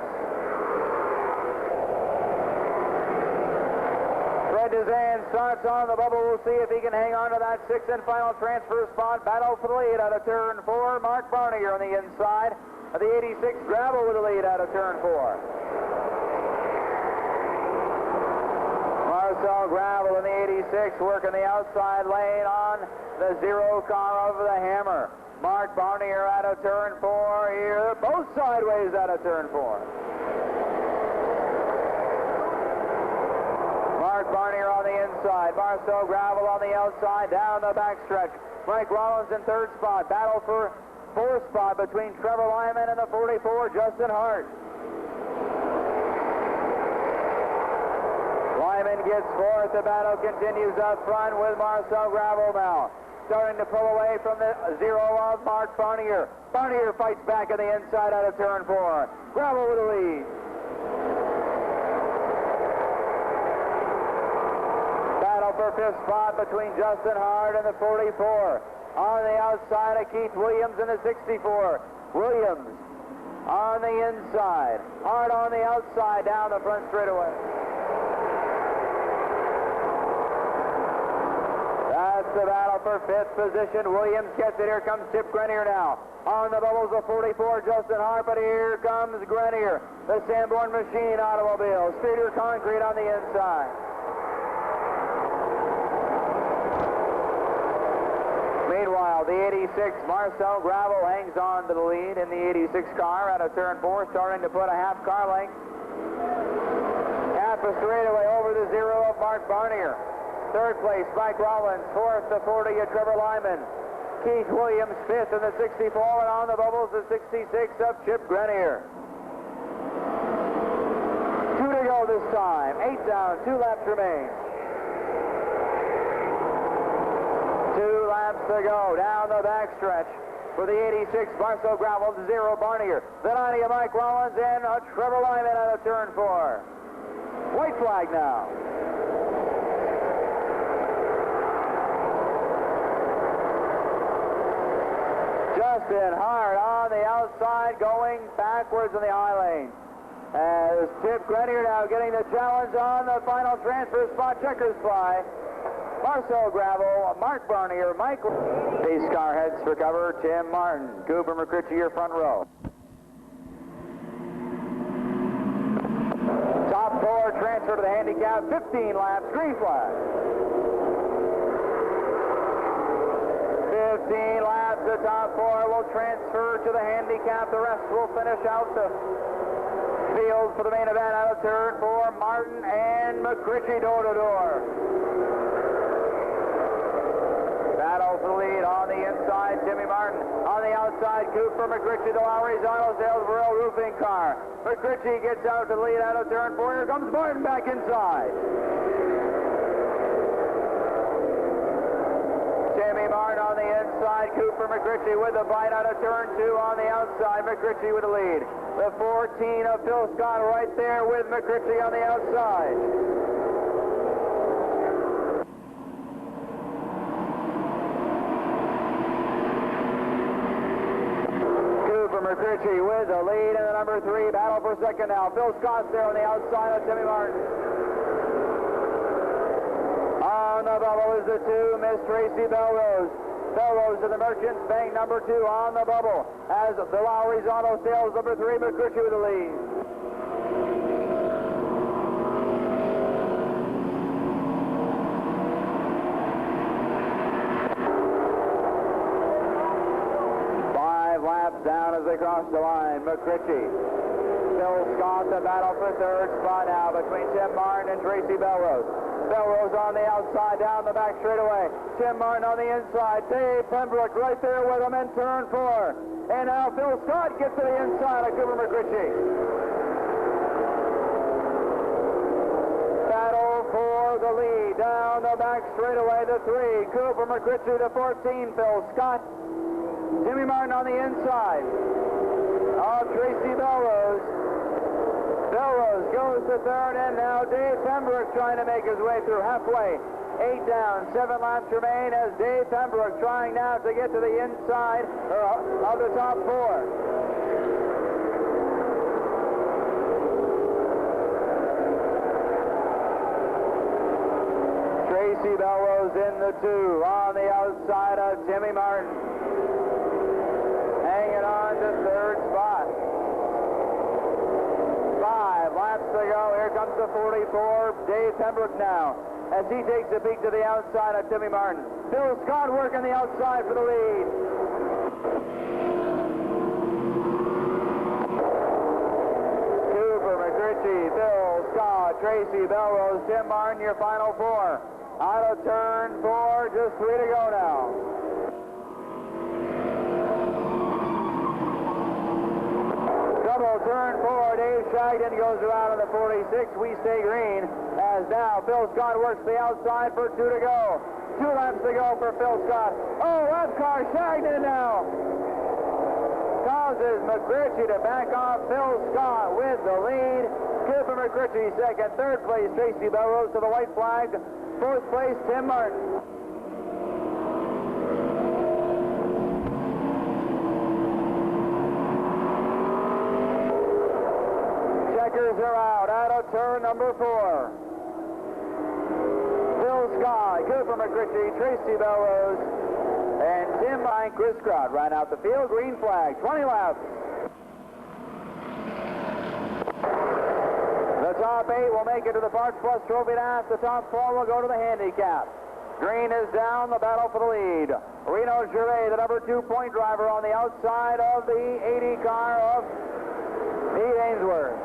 Fred Dezan starts on the bubble. We'll see if he can hang on to that 6th and final transfer spot. Battle for the lead out of turn 4. Mark Barnier on the inside of the 86 Gravel with the lead out of turn 4. Marcel Gravel in the 86 working the outside lane on the 0 car of the Hammer. Mark Barnier out of turn 4 here. Both sideways out of turn 4. Mark Barnier on the inside. Marcel Gravel on the outside down the backstretch. Mike Rollins in third spot. Battle for fourth spot between Trevor Lyman and the 44 Justin Hart. Lyman gets fourth. The battle continues up front with Marcel Gravel now. Starting to pull away from the 0 of Mark Barnier. Barnier fights back on the inside out of turn 4. Gravel with the lead. Battle for fifth spot between Justin Hart and the 44. On the outside of Keith Williams in the 64. Williams on the inside. Hart on the outside down the front straightaway. That's the battle for fifth position. Williams gets it. Here comes Chip Grenier now. On the bubbles of 44, Justin Hart, but here comes Grenier. The Sanborn Machine automobile. Streeter Concrete on the inside. Meanwhile, the 86 Marcel Gravel hangs on to the lead in the 86 car out of turn 4, starting to put a half car length. Half a straightaway over the 0 of Mark Barnier. Third place, Mike Rollins. Fourth, the 40 of Trevor Lyman. Keith Williams, fifth in the 64, and on the bubbles, the 66 of Chip Grenier. 2 to go this time. 8 down, 2 laps remain. 2 laps to go down the backstretch for the 86 Marcel Gravel, the 0 Barnier. The 90 of Mike Rollins and Trevor Lyman out of turn 4. White flag now. Justin Hart on the outside going backwards in the high lane. As Chip Grenier now getting the challenge on the final transfer spot. Checkers fly. Marcel Gravel, Mark Barnier, Mike. Pace car heads for cover. Tim Martin, Cooper McCritchie, your front row. Top 4 transfer to the handicap. 15 laps, green flag. 15 laps, the top 4 will transfer to the handicap. The rest will finish out the field for the main event out of turn 4. Martin and McCritchie door to door. Battle for the lead on the inside, Jimmy Martin. On the outside, Cooper McCritchie, the Lowry's Auto Sales Burrell Roofing car. McCritchie gets out to the lead out of turn 4. Here comes Martin back inside. Jimmy Martin on the inside, Cooper McCritchie with the bite out of turn 2 on the outside. McCritchie with the lead. The 14 of Phil Scott right there with McCritchie on the outside. Cooper McCritchie with the lead in the number 3. Battle for second now. Phil Scott's there on the outside of Jimmy Martin. the bubble is the 2, Miss Tracy Belrose. Belrose to the Merchants Bank, number 2 on the bubble. As the Lowry's Auto Sales, number 3, McCritchie with the lead. Down as they cross the line, McCritchie. Phil Scott, the battle for third spot now between Tim Martin and Tracy Belrose. Belrose on the outside, down the back straightaway. Tim Martin on the inside. Dave Pembroke right there with him in turn 4. And now Phil Scott gets to the inside of Cooper McCritchie. Battle for the lead. Down the back straightaway, the 3. Cooper McCritchie, the 14. Phil Scott. Jimmy Martin on the inside of Tracy Belrose. Belrose goes to third, and now Dave Pembroke trying to make his way through halfway. 8 down, 7 laps remain as Dave Pembroke trying now to get to the inside of the top 4. Tracy Belrose in the 2 on the outside of Jimmy Martin. Hanging on to third spot. 5 laps to go. Here comes the 44, Dave Pembroke now, as he takes a peek to the outside of Jimmy Martin. Phil Scott working the outside for the lead. Cooper McCritchie, Phil Scott, Tracy Belrose, Tim Martin, your final 4. Out of turn 4, just 3 to go now. Double turn 4, Dave Shagden goes around on the 46. We stay green as now Phil Scott works the outside for 2 to go. 2 laps to go for Phil Scott. Oh, left car Shagden now causes McCritchie to back off. Phil Scott with the lead. Cooper McCritchie second. Third place Tracy Belrose to the white flag. Fourth place Tim Martin. Checkers are out of turn number 4. Phil Scott, Cooper McCritchie, Tracy Belrose, and Tim Martin, Chris Crowd right out the field. Green flag, 20 laps. The top 8 will make it to the Parts Plus Trophy dance. The top 4 will go to the handicap. Green is down, the battle for the lead. Reno Gervais, the number 2 point driver on the outside of the 80 car of Pete Ainsworth.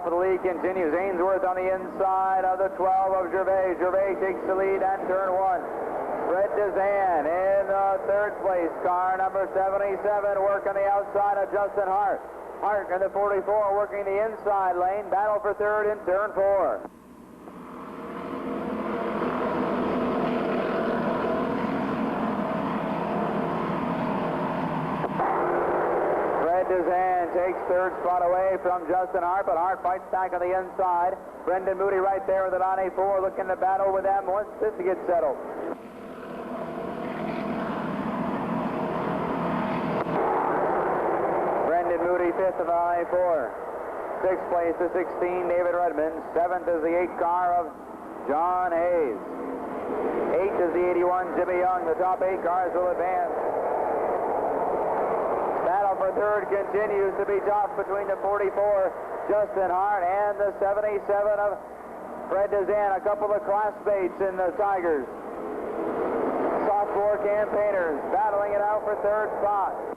For the lead continues. Ainsworth on the inside of the 12 of Gervais. Gervais takes the lead at turn 1. Fred Dezan in the third place. Car number 77 working the outside of Justin Hart. Hart in the 44 working the inside lane. Battle for third in turn 4. Dezan takes third spot away from Justin Hart, but Hart fights back on the inside. Brendan Moody right there with the 94 looking to battle with them once this gets settled. Brendan Moody fifth of the 94. Sixth place to 16, David Redmond. Seventh is the 8 car of John Hayes. Eighth is the 81, Jimmy Young. The top 8 cars will advance. Battle for third continues to be tough between the 44, Justin Hart, and the 77 of Fred Dezan. A couple of classmates in the Tigers. Sophomore campaigners battling it out for third spot.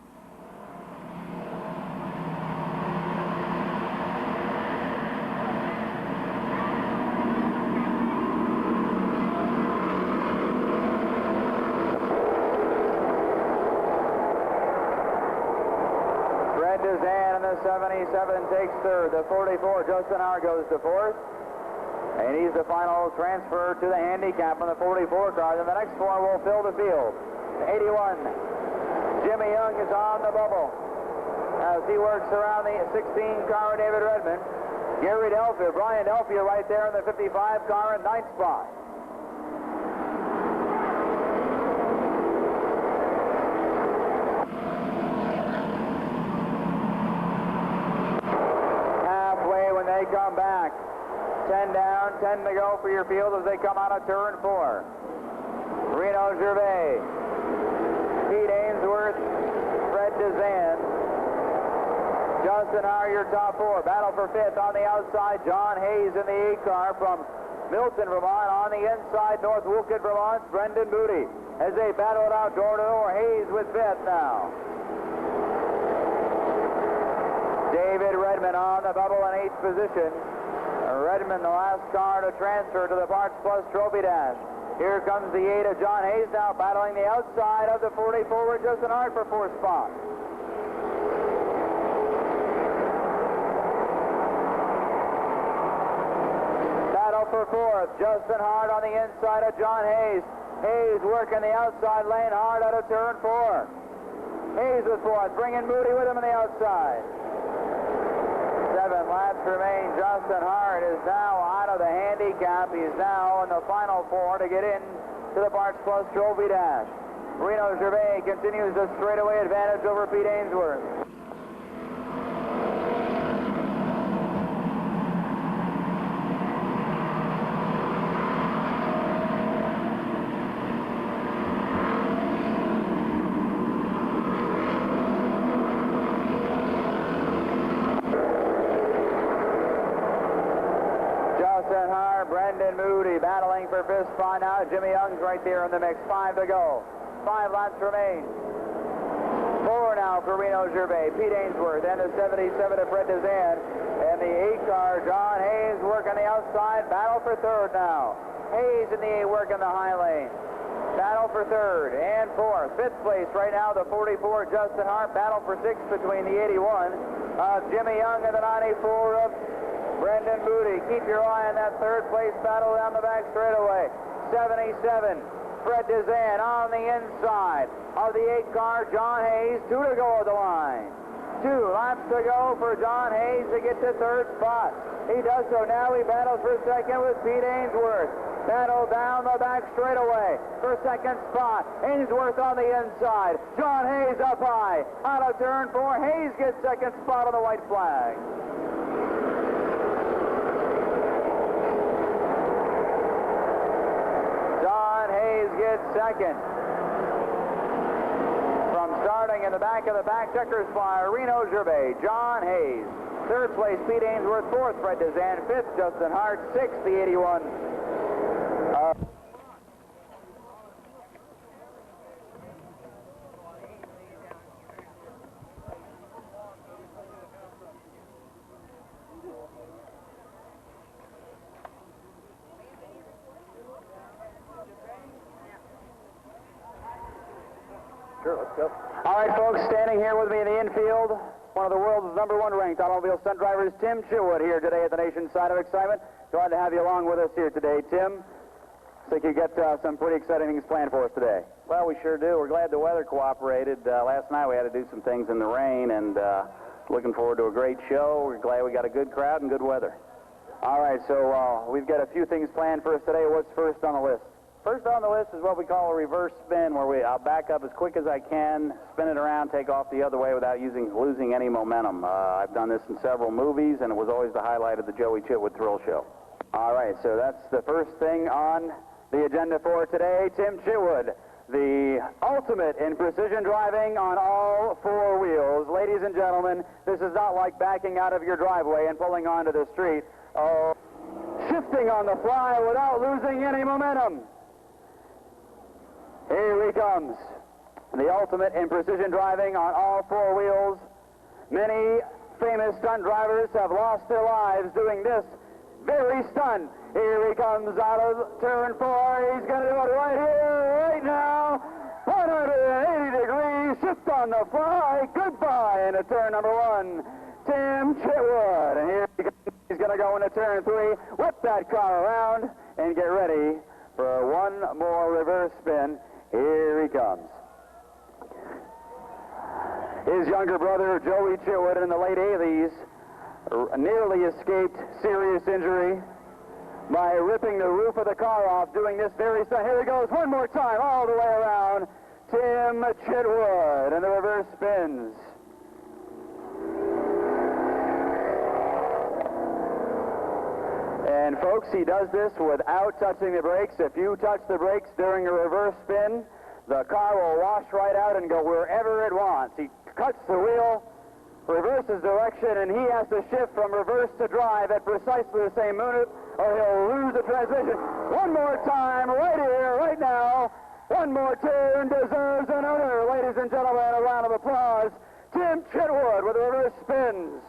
Dezan in the 77 takes third. The 44, Justin Hart, goes to fourth. And he's the final transfer to the handicap on the 44 car. Then the next 4 will fill the field. 81, Jimmy Young is on the bubble as he works around the 16 car, David Redmond. Gary Delphia, Brian Delphia right there in the 55 car in 9th spot. they come back. 10 down, 10 to go for your field as they come out of turn 4. Reno Gervais, Pete Ainsworth, Fred Dezan, Justin Hart, your top 4. Battle for 5th on the outside. John Hayes in the 8 car from Milton, Vermont. On the inside, North Wolcott, Vermont, Brendan Moody. As they battle it out door to door, Hayes with 5th now. David Redmond on the bubble in 8th position. Redmond, the last car to transfer to the Parts Plus Trophy Dash. Here comes the 8 of John Hayes now battling the outside of the 44 with Justin Hart for 4th spot. Battle for 4th. Justin Hart on the inside of John Hayes. Hayes working the outside lane hard out of turn 4. Hayes with 4th, bringing Moody with him on the outside. 7 laps remain. Justin Hart is now out of the handicap. He's now in the final 4 to get in to the Parts Plus Trophy Dash. Reno Gervais continues the straightaway advantage over Pete Ainsworth. Justin Hart, Brendan Moody battling for 5th spot now. Jimmy Young's right there in the mix. 5 to go. 5 laps remain. 4 now for Reno Gervais. Pete Ainsworth and the 77 of Fred Dezan. And the 8 car, John Hayes working the outside. Battle for 3rd now. Hayes in the 8 working the high lane. Battle for 3rd and 4th. 5th place right now, the 44 Justin Hart. Battle for 6th between the 81 of Jimmy Young and the 94 of Brendan Moody. Keep your eye on that 3rd place battle down the back straightaway. 77, Fred Dezan on the inside of the 8 car, John Hayes. 2 to go at the line. 2 laps to go for John Hayes to get to 3rd spot. He does so now. He battles for 2nd with Pete Ainsworth. Battle down the back straightaway for 2nd spot. Ainsworth on the inside. John Hayes up high. Out of turn 4. Hayes gets 2nd spot on the white flag. Hayes gets 2nd. From starting in the back of the back checkers flyer, Reno Gervais, John Hayes. 3rd place, Pete Ainsworth. 4th, Fred Dezan. 5th, Justin Hart. 6th, the 81. Sure, let's go. All right, folks, standing here with me in the infield, one of the world's #1 ranked automobile stunt drivers, Tim Chitwood, here today at the nation's side of excitement. Glad to have you along with us here today, Tim. I think you got some pretty exciting things planned for us today. Well, we sure do. We're glad the weather cooperated. Last night we had to do some things in the rain, and looking forward to a great show. We're glad we got a good crowd and good weather. All right, so we've got a few things planned for us today. What's first on the list? First on the list is what we call a reverse spin, where I'll back up as quick as I can, spin it around, take off the other way without losing any momentum. I've done this in several movies, and it was always the highlight of the Joey Chitwood Thrill Show. All right, so that's the first thing on the agenda for today. Tim Chitwood, the ultimate in precision driving on all 4 wheels. Ladies and gentlemen, this is not like backing out of your driveway and pulling onto the street. Oh, shifting on the fly without losing any momentum. Here he comes, the ultimate in precision driving on all 4 wheels. Many famous stunt drivers have lost their lives doing this very stunt. Here he comes out of turn 4. He's going to do it right here, right now. 180 degrees, shift on the fly. Goodbye into turn number 1. Tim Chitwood. And here he's going to go into turn 3, whip that car around, and get ready for one more reverse spin. Here he comes. His younger brother, Joey Chitwood, in the late 80s, nearly escaped serious injury by ripping the roof of the car off doing this very stunt. Here he goes one more time, all the way around. Tim Chitwood, and the reverse spins. Folks, he does this without touching the brakes. If you touch the brakes during a reverse spin, the car will wash right out and go wherever it wants. He cuts the wheel, reverses direction, and he has to shift from reverse to drive at precisely the same minute, or he'll lose the transmission. One more time, right here, right now. One more turn deserves another. Ladies and gentlemen, a round of applause. Tim Chitwood with the reverse spins.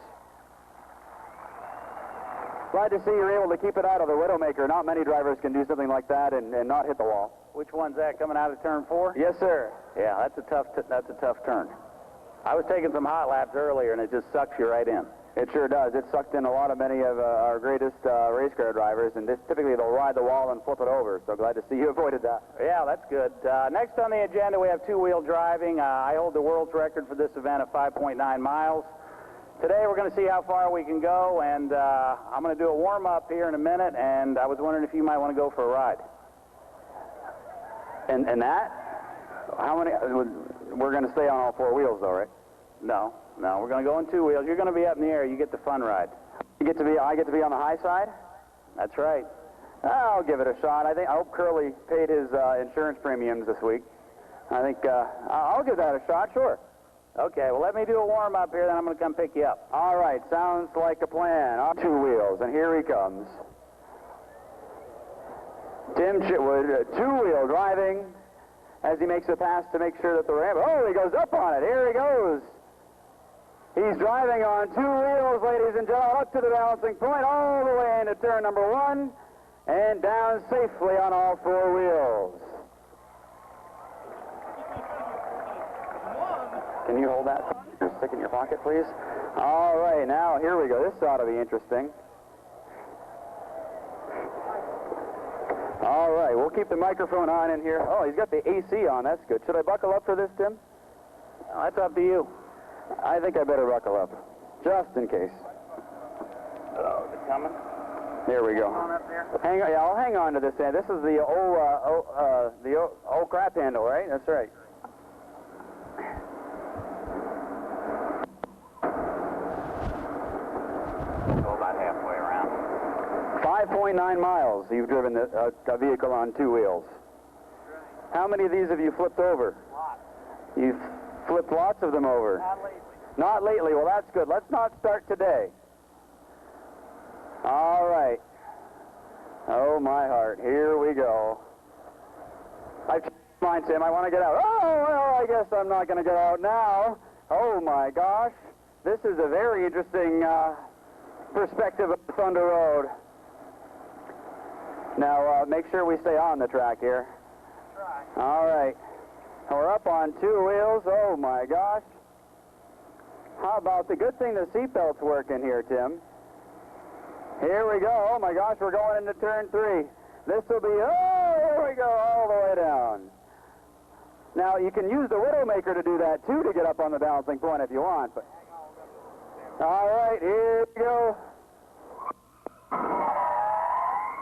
Glad to see you're able to keep it out of the Widowmaker. Not many drivers can do something like that and not hit the wall. Which one's that, coming out of turn 4? Yes, sir. Yeah, that's a tough turn. I was taking some hot laps earlier, and it just sucks you right in. It sure does. It sucked in many of our greatest race car drivers, and typically they'll ride the wall and flip it over. So glad to see you avoided that. Yeah, that's good. Next on the agenda, we have two-wheel driving. I hold the world's record for this event of 5.9 miles. Today, we're going to see how far we can go, and I'm going to do a warm-up here in a minute, and I was wondering if you might want to go for a ride. And that? How many? We're going to stay on all four wheels, though, right? No, we're going to go on two wheels. You're going to be up in the air. You get the fun ride. I get to be on the high side? That's right. I'll give it a shot. I hope Curly paid his insurance premiums this week. I think I'll give that a shot, sure. Okay, well, let me do a warm-up here, then I'm going to come pick you up. All right, sounds like a plan. On two wheels, and here he comes. Tim Chitwood, two-wheel driving as he makes a pass to make sure that the ramp... Oh, he goes up on it. Here he goes. He's driving on two wheels, ladies and gentlemen, up to the balancing point, all the way into turn number 1, and down safely on all four wheels. Can you hold that? Stick in your pocket, please. All right, now here we go. This ought to be interesting. All right, we'll keep the microphone on in here. Oh, he's got the AC on. That's good. Should I buckle up for this, Tim? That's up to you. I think I better buckle up, just in case. Oh, is it coming? There we go. On up there. Hang on, yeah, I'll hang on to this end. This is the old crap handle, right? That's right. Go about halfway around. 5.9 miles you've driven a vehicle on two wheels. How many of these have you flipped over? Lots. You've flipped lots of them over. Not lately. Not lately. Well, that's good. Let's not start today. All right. Oh, my heart. Here we go. I've changed mine, Tim. I want to get out. Oh, well, I guess I'm not going to get out now. Oh, my gosh. This is a very interesting perspective of Thunder Road. Now, make sure we stay on the track here. Try. All right. We're up on two wheels. Oh, my gosh. How about the good thing the seatbelt's working here, Tim? Here we go. Oh, my gosh, we're going into turn 3. This will be, oh, here we go, all the way down. Now, you can use the Widowmaker to do that, too, to get up on the balancing point if you want. But all right, here we go.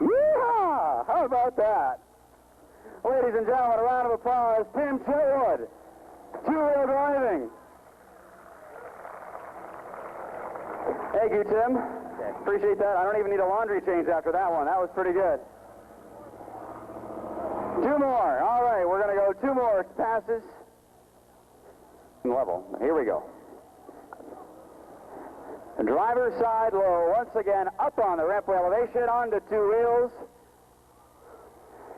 Yeehaw! How about that? Ladies and gentlemen, a round of applause. Tim Chitwood, two-wheel driving. Thank you, Tim. Okay. Appreciate that. I don't even need a laundry change after that one. That was pretty good. Two more. All right, we're going to go two more passes. Level. Here we go. The driver's side low. Once again, up on the rampway elevation, onto two wheels.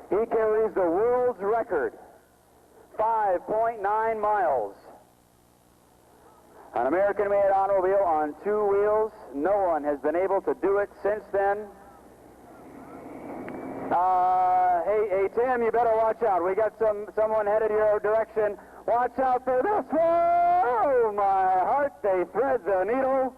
He carries the world's record, 5.9 miles. An American-made automobile on two wheels. No one has been able to do it since then. Hey, Tim, you better watch out. We got someone headed your direction. Watch out for this one. Oh, my heart, they thread the needle.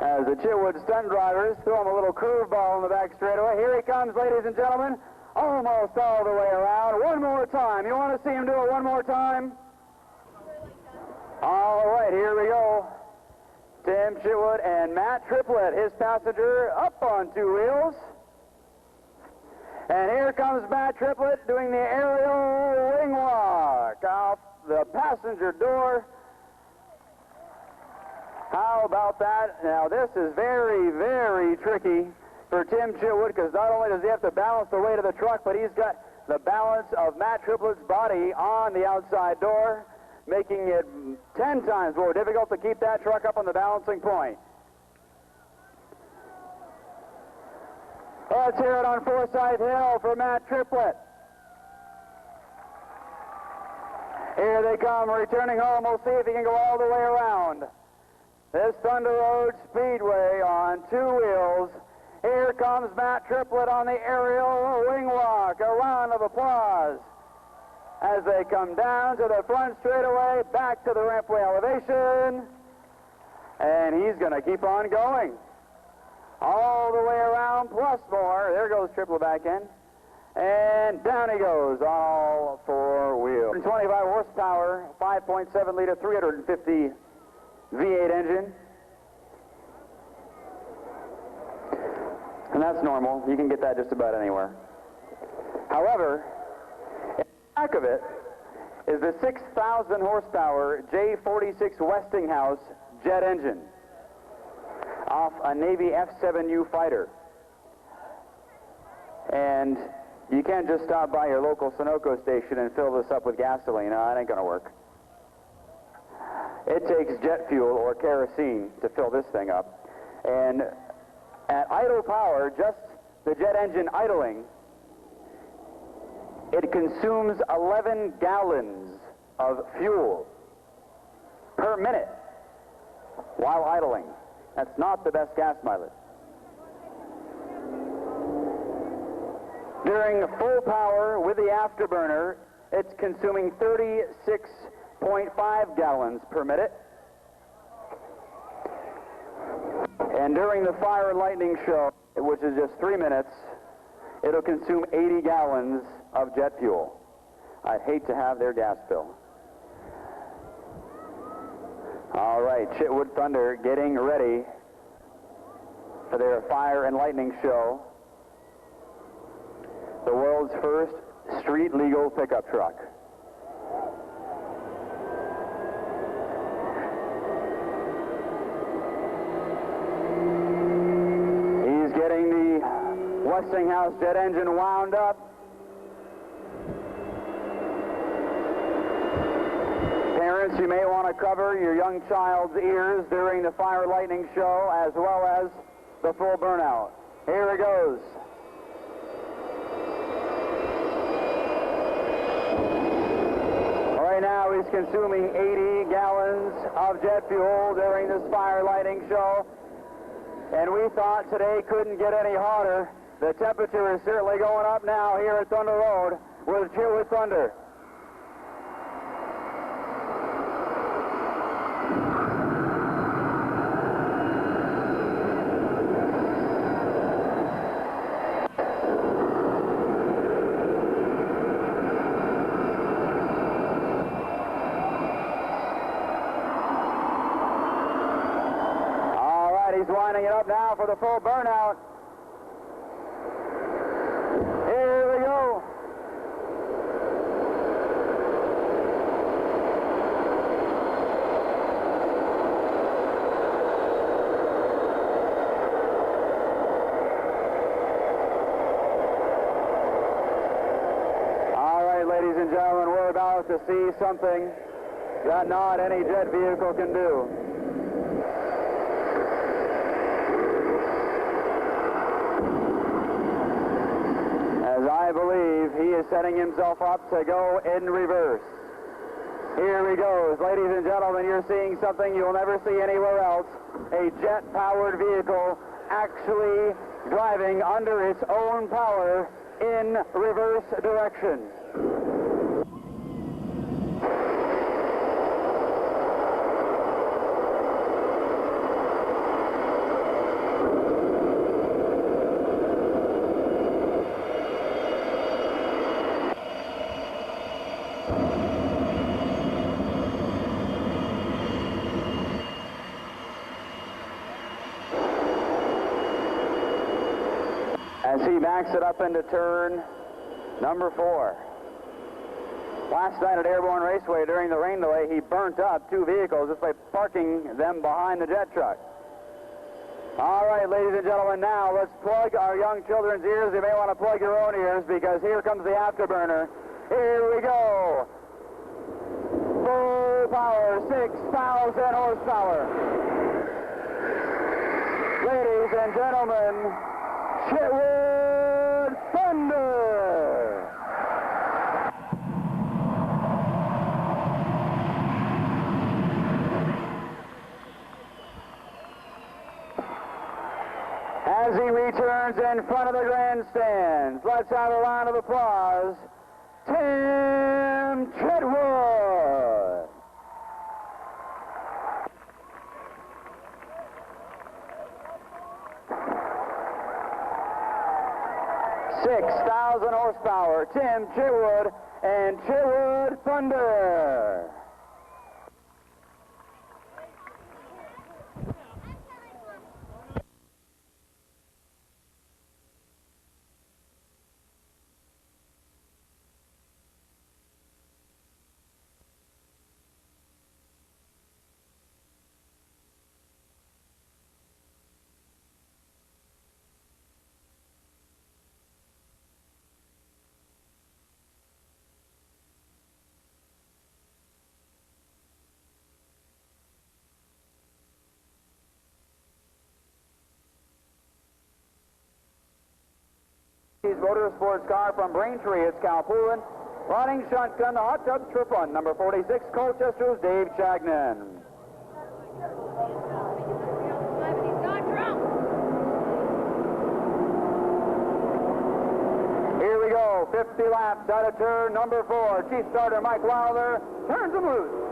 As the Chitwood stunt drivers throw him a little curveball in the back straightaway. Here he comes, ladies and gentlemen. Almost all the way around. One more time. You want to see him do it one more time? All right, here we go. Tim Chitwood and Matt Triplett, his passenger, up on two wheels. And here comes Matt Triplett doing the aerial wing walk out the passenger door. How about that? Now this is very, very tricky for Tim Chitwood, because not only does he have to balance the weight of the truck, but he's got the balance of Matt Triplett's body on the outside door, making it 10 times more difficult to keep that truck up on the balancing point. Let's hear it on Forsyth Hill for Matt Triplett. Here they come, returning home. We'll see if he can go all the way around. This Thunder Road Speedway on two wheels. Here comes Matt Triplett on the aerial wing walk. A round of applause as they come down to the front straightaway, back to the rampway elevation. And he's going to keep on going. All the way around, plus more. There goes Triplett back in. And down he goes, all four wheels. 25 horsepower, 5.7 liter, 350 V8 engine. And that's normal. You can get that just about anywhere. However, in the back of it is the 6,000 horsepower J46 Westinghouse jet engine off a Navy F-7U fighter. And you can't just stop by your local Sunoco station and fill this up with gasoline. No, that ain't going to work. It takes jet fuel or kerosene to fill this thing up. And at idle power, just the jet engine idling, it consumes 11 gallons of fuel per minute while idling. That's not the best gas mileage. During full power with the afterburner, it's consuming 36.5 gallons per minute. And during the fire and lightning show, which is just 3 minutes, it'll consume 80 gallons of jet fuel. I'd hate to have their gas bill. All right, Chitwood Thunder getting ready for their fire and lightning show. The world's first street legal pickup truck. He's getting the Westinghouse jet engine wound up. Parents, you may want to cover your young child's ears during the fire lightning show as well as the full burnout. Here it goes. Right now he's consuming 80 gallons of jet fuel during this fire lighting show. And we thought today couldn't get any hotter. The temperature is certainly going up now here at Thunder Road with Chitwood Thunder. He's winding it up now for the full burnout. Here we go. All right, ladies and gentlemen, we're about to see something that not any jet vehicle can do. I believe he is setting himself up to go in reverse. Here he goes. Ladies and gentlemen, you're seeing something you'll never see anywhere else. A jet-powered vehicle actually driving under its own power in reverse direction. As he backs it up into turn number 4. Last night at Airborne Raceway during the rain delay, he burnt up 2 vehicles just by parking them behind the jet truck. All right, ladies and gentlemen, now let's plug our young children's ears. You may want to plug your own ears because here comes the afterburner. Here we go. Full power, 6,000 horsepower. Ladies and gentlemen, Chitwood Thunder. As he returns in front of the grandstands, let's have a round of applause. Tim Chitwood. $6,000 horsepower, Tim Chitwood and Chitwood Thunder. Motorsports car from Braintree, it's Cal Poulin. Riding shotgun, the hot tubs for fun. Number 46, Colchester's Dave Chagnon. Here we go, 50 laps out of turn number 4. Chief starter Mike Wilder turns him loose.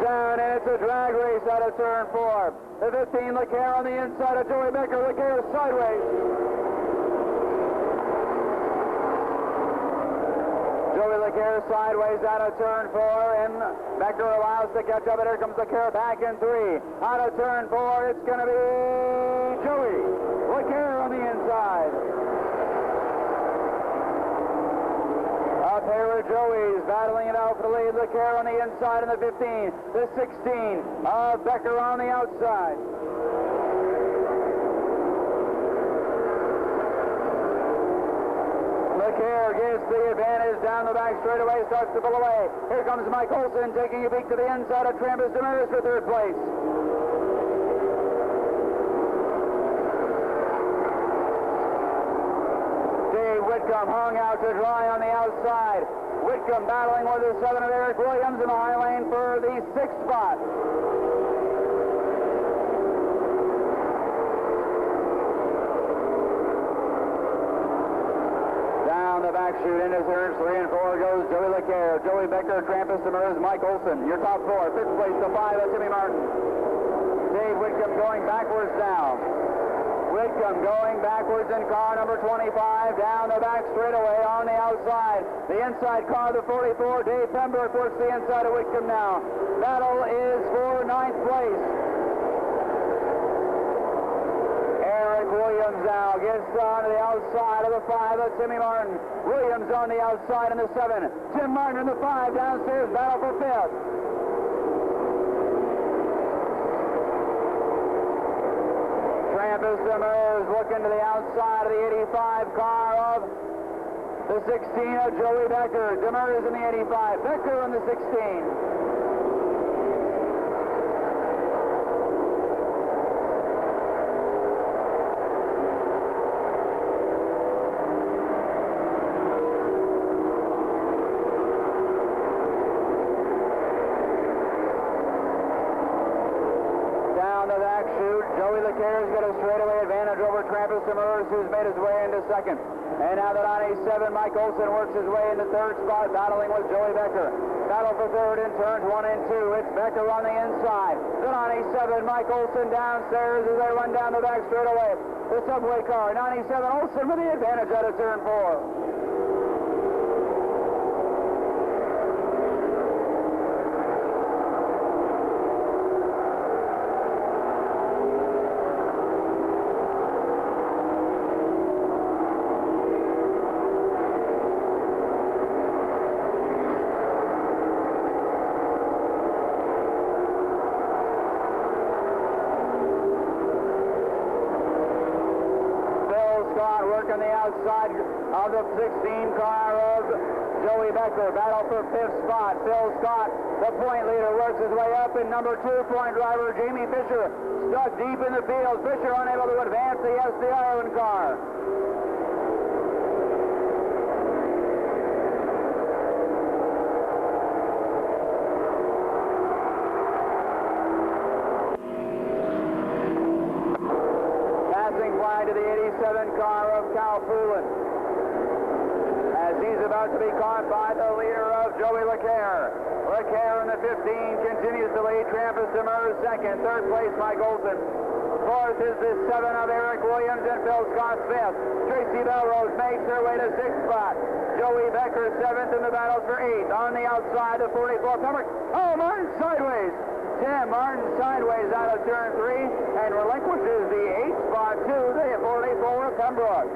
Down, and it's a drag race out of turn 4. The 15, LeCaire on the inside of Joey Becker. LeCaire sideways. Joey LeCaire sideways out of turn 4, and Becker allows to catch up, and here comes LeCaire back in 3. Out of turn 4, it's going to be Joey LeCaire on the inside. A pair of Joeys battling it out for the lead. LeCaire on the inside in the 15. The 16 of Becker on the outside. LeCaire gets the advantage down the back straightaway, starts to pull away. Here comes Mike Olson taking a peek to the inside of Trampus Demers for 3rd place. Whitcomb hung out to dry on the outside. Whitcomb battling with the 7 of Eric Williams in the high lane for the 6th spot. Down the back chute into turns 3 and 4 goes Joey LeCaire, Joey Becker, Trampus Demers, Mike Olson. Your top 4. 5th place to 5 of Timmy Martin. Dave Whitcomb going backwards now. Whitcomb going backwards in car number 25 down the back straightaway on the outside. The inside car, the 44, Dave Pembroke works the inside of Whitcomb now. Battle is for 9th place. Eric Williams now gets on to the outside of the 5 of Timmy Martin. Williams on the outside in the 7. Tim Martin in the 5 downstairs, battle for 5th. Trampus Demers looking to the outside of the 85 car of the 16 of Joey Becker. Demers in the 85, Becker in the 16. Joey LeCaire's got a straightaway advantage over Trampus Demers, who's made his way into 2nd. And now the 97, Mike Olson works his way into 3rd spot, battling with Joey Becker. Battle for 3rd in turns 1 and 2. It's Becker on the inside. The 97, Mike Olson downstairs as they run down the back straightaway. The subway car, 97, Olson with the advantage out of turn 4. outside of the 16 car of Joey Becker. Battle for 5th spot. Phil Scott, the point leader, works his way up, and number 2 point driver Jamie Fisher stuck deep in the field. Fisher unable to advance the SD Ireland car. Passing flag to the 87 car of Cal Poulin, as he's about to be caught by the leader of Joey LeCaire. LeCaire in the 15 continues to lead. Trampus Demers second. Third place, Mike Olson. Fourth is the 7 of Eric Williams, and Phil Scott fifth. Tracy Belrose makes her way to 6th spot. Joey Becker 7th in the battles for 8th. On the outside, the 44 Pembroke. Oh, Martin sideways. Tim Martin sideways out of turn 3 and relinquishes the 8th spot to the 44 Pembroke.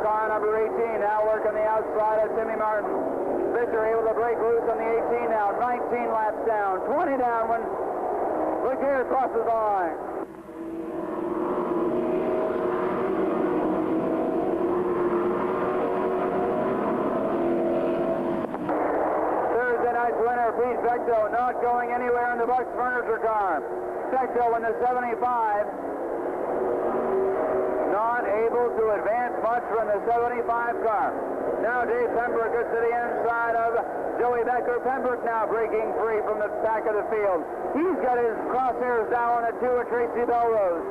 Car number 18 now working the outside of Timmy Martin. Fisher able to break loose on the 18 now. 19 laps down. 20 down when LeCaire crosses the line. Thursday night's winner, Pete Bechtel, not going anywhere in the Bucks Furniture car. Bechtel in the 75. Not able to advance much from the 75 car. Now Dave Pembroke gets to the inside of Joey Becker. Pembroke now breaking free from the back of the field. He's got his crosshairs down on the 2 of Tracy Belrose.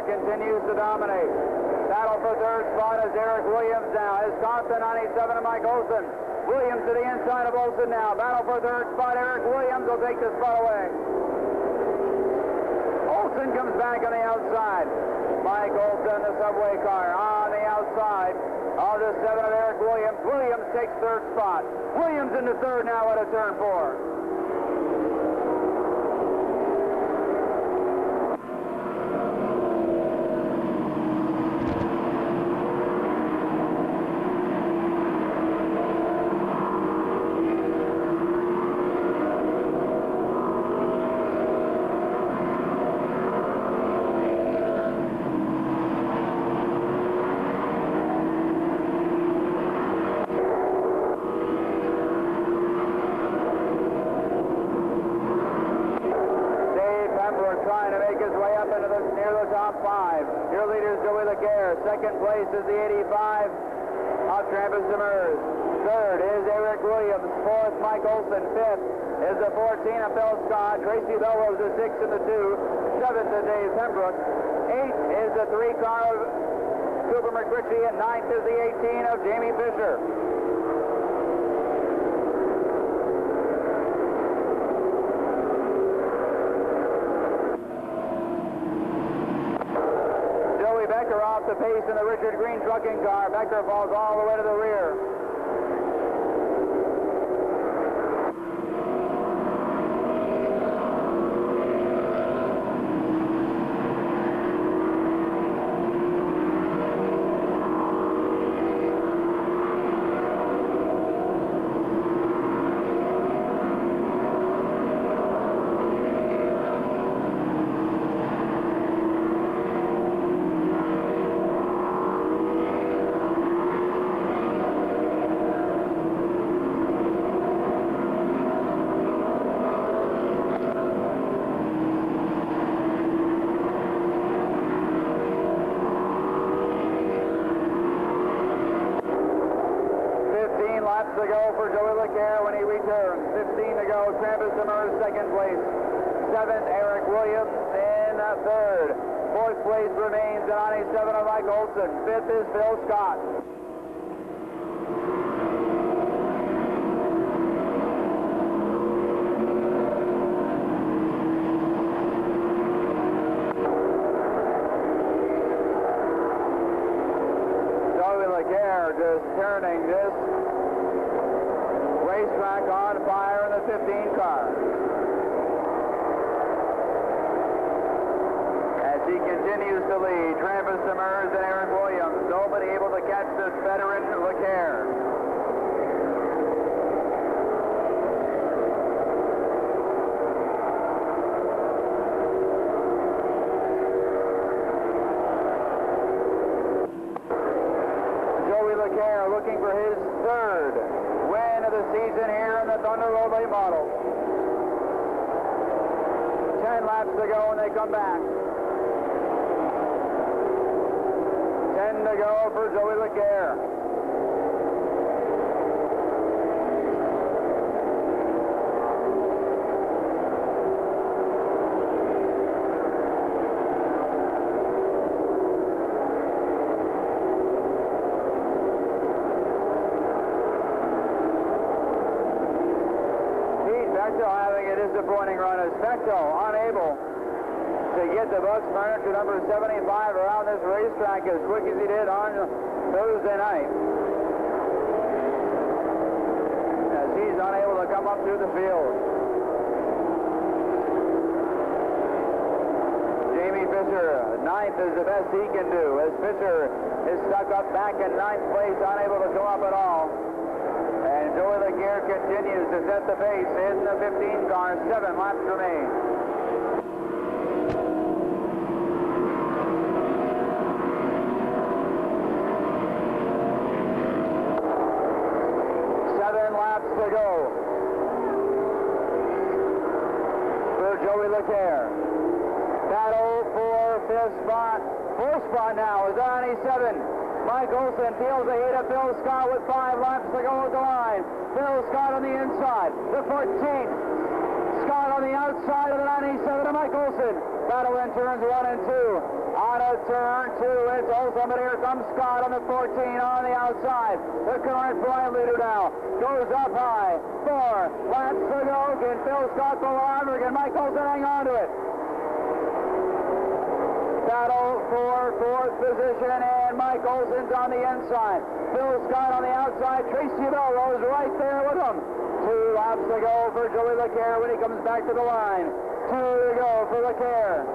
Continues to dominate. Battle for 3rd spot is Eric Williams now. Has caught the 97 of Mike Olson. Williams to the inside of Olson now. Battle for 3rd spot. Eric Williams will take the spot away. Olson comes back on the outside. Mike Olson, the subway car, on the outside of the 7 of Eric Williams. Williams takes 3rd spot. Williams into 3rd now at a turn 4. Second place is the 85 of Travis Demers. Third is Eric Williams. Fourth, Mike Olson. Fifth is the 14 of Phil Scott. Tracy Belrose is 6 in the 2. Seventh is Dave Pembroke. Eighth is the 3 car of Cooper McRitchie. And ninth is the 18 of Jamie Fisher. Becker off the pace in the Richard Green trucking car. Becker falls all the way to the rear. To go for Joey LeCaire when he returns. 15 to go. Travis Demers, second place. 7th, Eric Williams in 3rd. 4th place remains the 97 of Mike Olson. 5th is Phil Scott. back on fire in the 15 car. As he continues to lead, Travis Demers and Eric Williams, nobody able to catch this veteran Leclerc. Looking for his third win of the season here in the Thunder Road Late Model. 10 laps to go and they come back. 10 to go for Joey Leclerc. Having a disappointing run as Bechtel unable to get the Bucks furniture number 75 around this racetrack as quick as he did on Thursday night. As he's unable to come up through the field. Jamie Fisher, ninth is the best he can do as Fisher is stuck up back in ninth place, unable to come up at all. And Joey Leclerc continues to set the pace in the 15 car. 7 laps remain. To go for Joey Leclerc. Battle for fifth spot. Fourth spot now is 97. Mike Olson feels the heat of Phil Scott with 5 laps to go at the line. Phil Scott on the inside. The 14th. Scott on the outside of the 97 to Mike Olson. Battle in turns 1 and 2. Out of turn 2, it's Olson, but here comes Scott on the 14 on the outside. The current blind leader now goes up high. 4 laps to go. Can Phil Scott pull on, or can Mike Olson hang on to it? Battle for 4th position, and Mike Olson's on the inside. Phil Scott on the outside. Tracy Melrose right there with him. 2 laps to go for Joey Leclerc when he comes back to the line. 2 to go for Leclerc.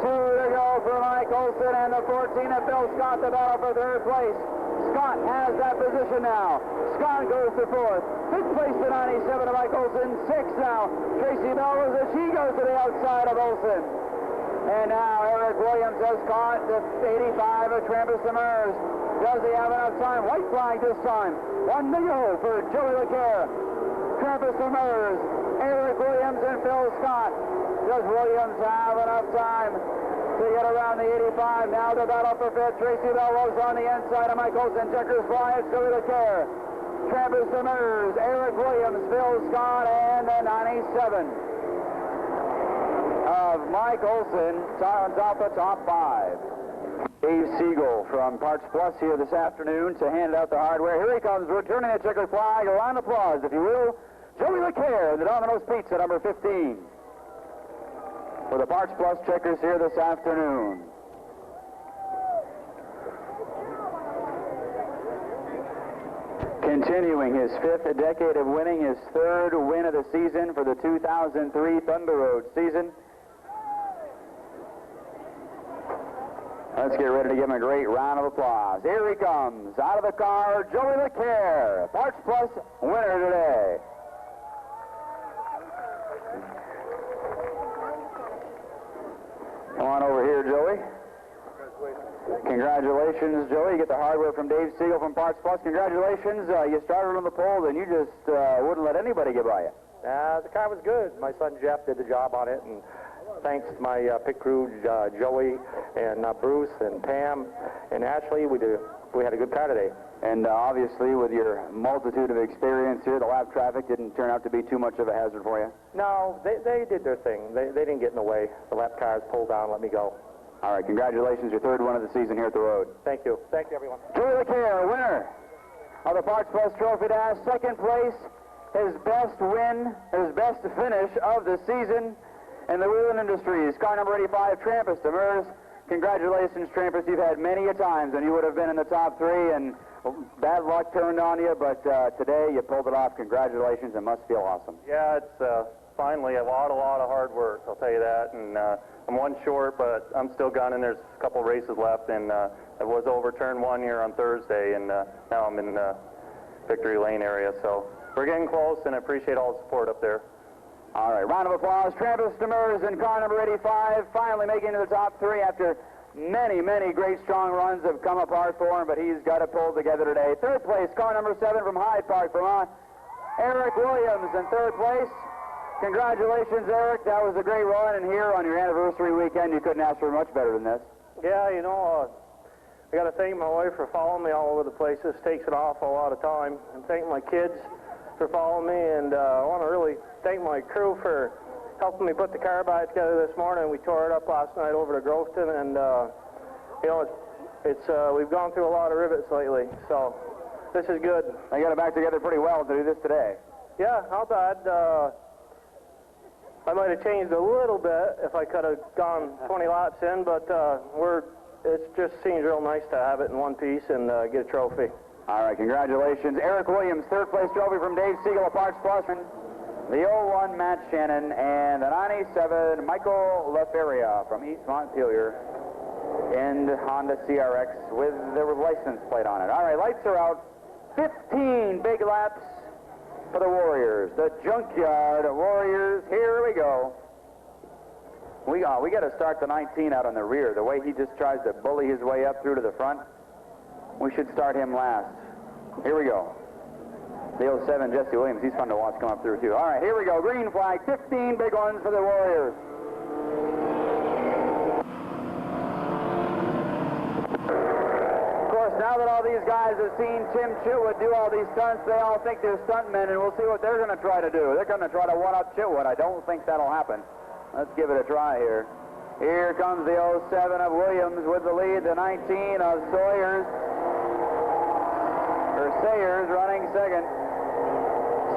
2 to go for Mike Olson, and the 14 of Phil Scott, the battle for 3rd place. Scott has that position now. Scott goes to 4th. 5th place to 97 of Mike Olson. 6th now. Tracy Melrose as she goes to the outside of Olson. And now Eric Williams has caught the 85 of Travis Demers. Does he have enough time? White flag this time. 1 to go for Joey Leclerc. Travis Demers, Eric Williams, and Phil Scott. Does Williams have enough time to get around the 85? Now the battle for 5th. Tracy Melrose on the inside of Mike Olson. Checkers fly. It's Joey Leclerc. Travis Demers, Eric Williams, Phil Scott, and the 97 of Mike Olson rounds off the top 5. Dave Siegel from Parts Plus here this afternoon to hand out the hardware. Here he comes, returning the checkered flag. A round of applause, if you will. Joey Leclerc, the Domino's Pizza, number 15. For the Parts Plus checkers here this afternoon. Continuing his 5th decade of winning, his 3rd win of the season for the 2003 Thunder Road season. Let's get ready to give him a great round of applause. Here he comes, out of the car, Joey Leclerc, Parts Plus winner today. Come on over here, Joey. Congratulations, Joey. You get the hardware from Dave Siegel from Parts Plus. Congratulations. You started on the pole, and you just wouldn't let anybody get by you. The car was good. My son Jeff did the job on it, and thanks to my pit crew, Joey and Bruce and Pam and Ashley, we had a good car today. And obviously, with your multitude of experience here, the lap traffic didn't turn out to be too much of a hazard for you? No, they did their thing. They didn't get in the way. The lap cars pulled down, let me go. All right, congratulations, your 3rd one of the season here at the road. Thank you. Thank you, everyone. Joey Leclerc, winner of the Parts Plus Trophy Dash, 2nd place, his best win, his best finish of the season in the Wheeling Industries. Car number 85, Travis Demers. Congratulations, Travis. You've had many a times when you would have been in the top 3, and bad luck turned on you, but today you pulled it off. Congratulations. It must feel awesome. Yeah, it's finally a lot of hard work, I'll tell you that. And I'm one short, but I'm still gunning. There's a couple races left, and I was overturned one here on Thursday, and now I'm in victory lane area. So we're getting close, and I appreciate all the support up there. All right, round of applause. Travis Demers in car number 85, finally making it to the top three after many great strong runs have come apart for him, but he's got it pulled together today. Third place, car number 7 from Hyde Park, Vermont, Eric Williams in third place. Congratulations, Eric. That was a great run, and here on your anniversary weekend, you couldn't ask for much better than this. Yeah, you know, I got to thank my wife for following me all over the place. This takes an awful lot of time. And thank my kids for following me, and I want to really thank my crew for helping me put the car back together this morning. We tore it up last night over to Groveton, and you know, it's we've gone through a lot of rivets lately, so this is good. They got it back together pretty well to do this today. Yeah, not bad. I might have changed a little bit if I could have gone 20 laps in, but it just seems real nice to have it in one piece and get a trophy. All right, congratulations. Eric Williams, third place trophy from Dave Siegel of Parks Plus. The 01 Matt Shannon, and the 97 Michael LaFeria from East Montpelier in Honda CRX with the license plate on it. All right, lights are out. 15 big laps for the Warriors, the Junkyard Warriors. Here we go. We got to start the 19 out on the rear. The way he just tries to bully his way up through to the front, we should start him last. Here we go. The 07 Jesse Williams, he's fun to watch come up through too. All right, here we go. Green flag, 15 big ones for the Warriors. Of course, now that all these guys have seen Tim Chitwood do all these stunts, they all think they're stuntmen, and we'll see what they're going to try to do. They're going to try to one-up Chitwood. I don't think that'll happen. Let's give it a try here. Here comes the 07 of Williams with the lead, the 19 of Sayers running second.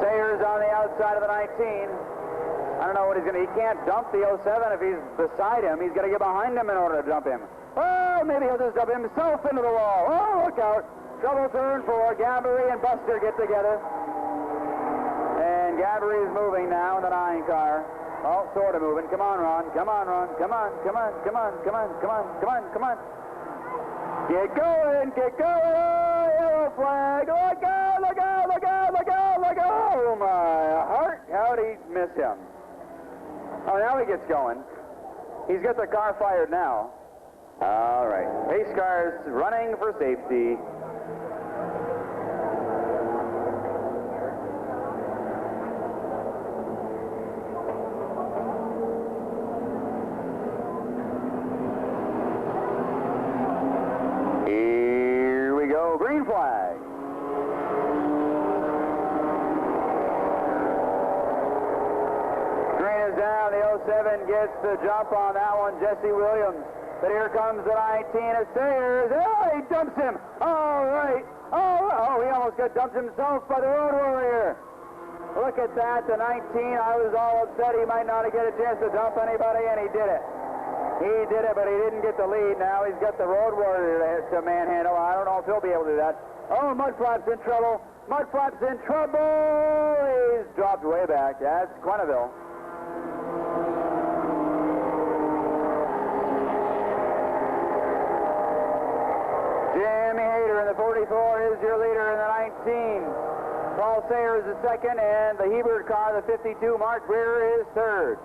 Sayers on the outside of the 19. I don't know what he's going to... He can't dump the 07 if he's beside him. He's got to get behind him in order to dump him. Oh, maybe he'll just dump himself into the wall. Oh, look out. Trouble turn for Gabbery and Buster get together. And Gabbery's moving now in the 9 car. Oh, sort of moving. Come on, Ron. Come on, Ron. Come on, come on, come on, come on, come on, come on, come on. Get going, get going. Oh, yellow flag. Look out, look out, look out, look out, look out. Oh, my heart. How'd he miss him? Oh, now he gets going. He's got the car fired now. All right. Pace cars running for safety. Green flag. Green is down. The 07 gets the jump on that one, Jesse Williams. But here comes the 19 of Sayers. Oh, he dumps him. All right. Oh, he almost got dumped himself by the Road Warrior. Look at that. The 19, I was all upset he might not get a chance to dump anybody, and he did it. He did it, but he didn't get the lead. Now he's got the Road Warrior to manhandle. I don't know if he'll be able to do that. Oh, Mudflap's in trouble. Mudflap's in trouble. He's dropped way back. That's Quenneville. Jimmy Hayter in the 44 is your leader in the 19. Paul Sayers is second, and the Hebert car, the 52, Mark Greer, is third.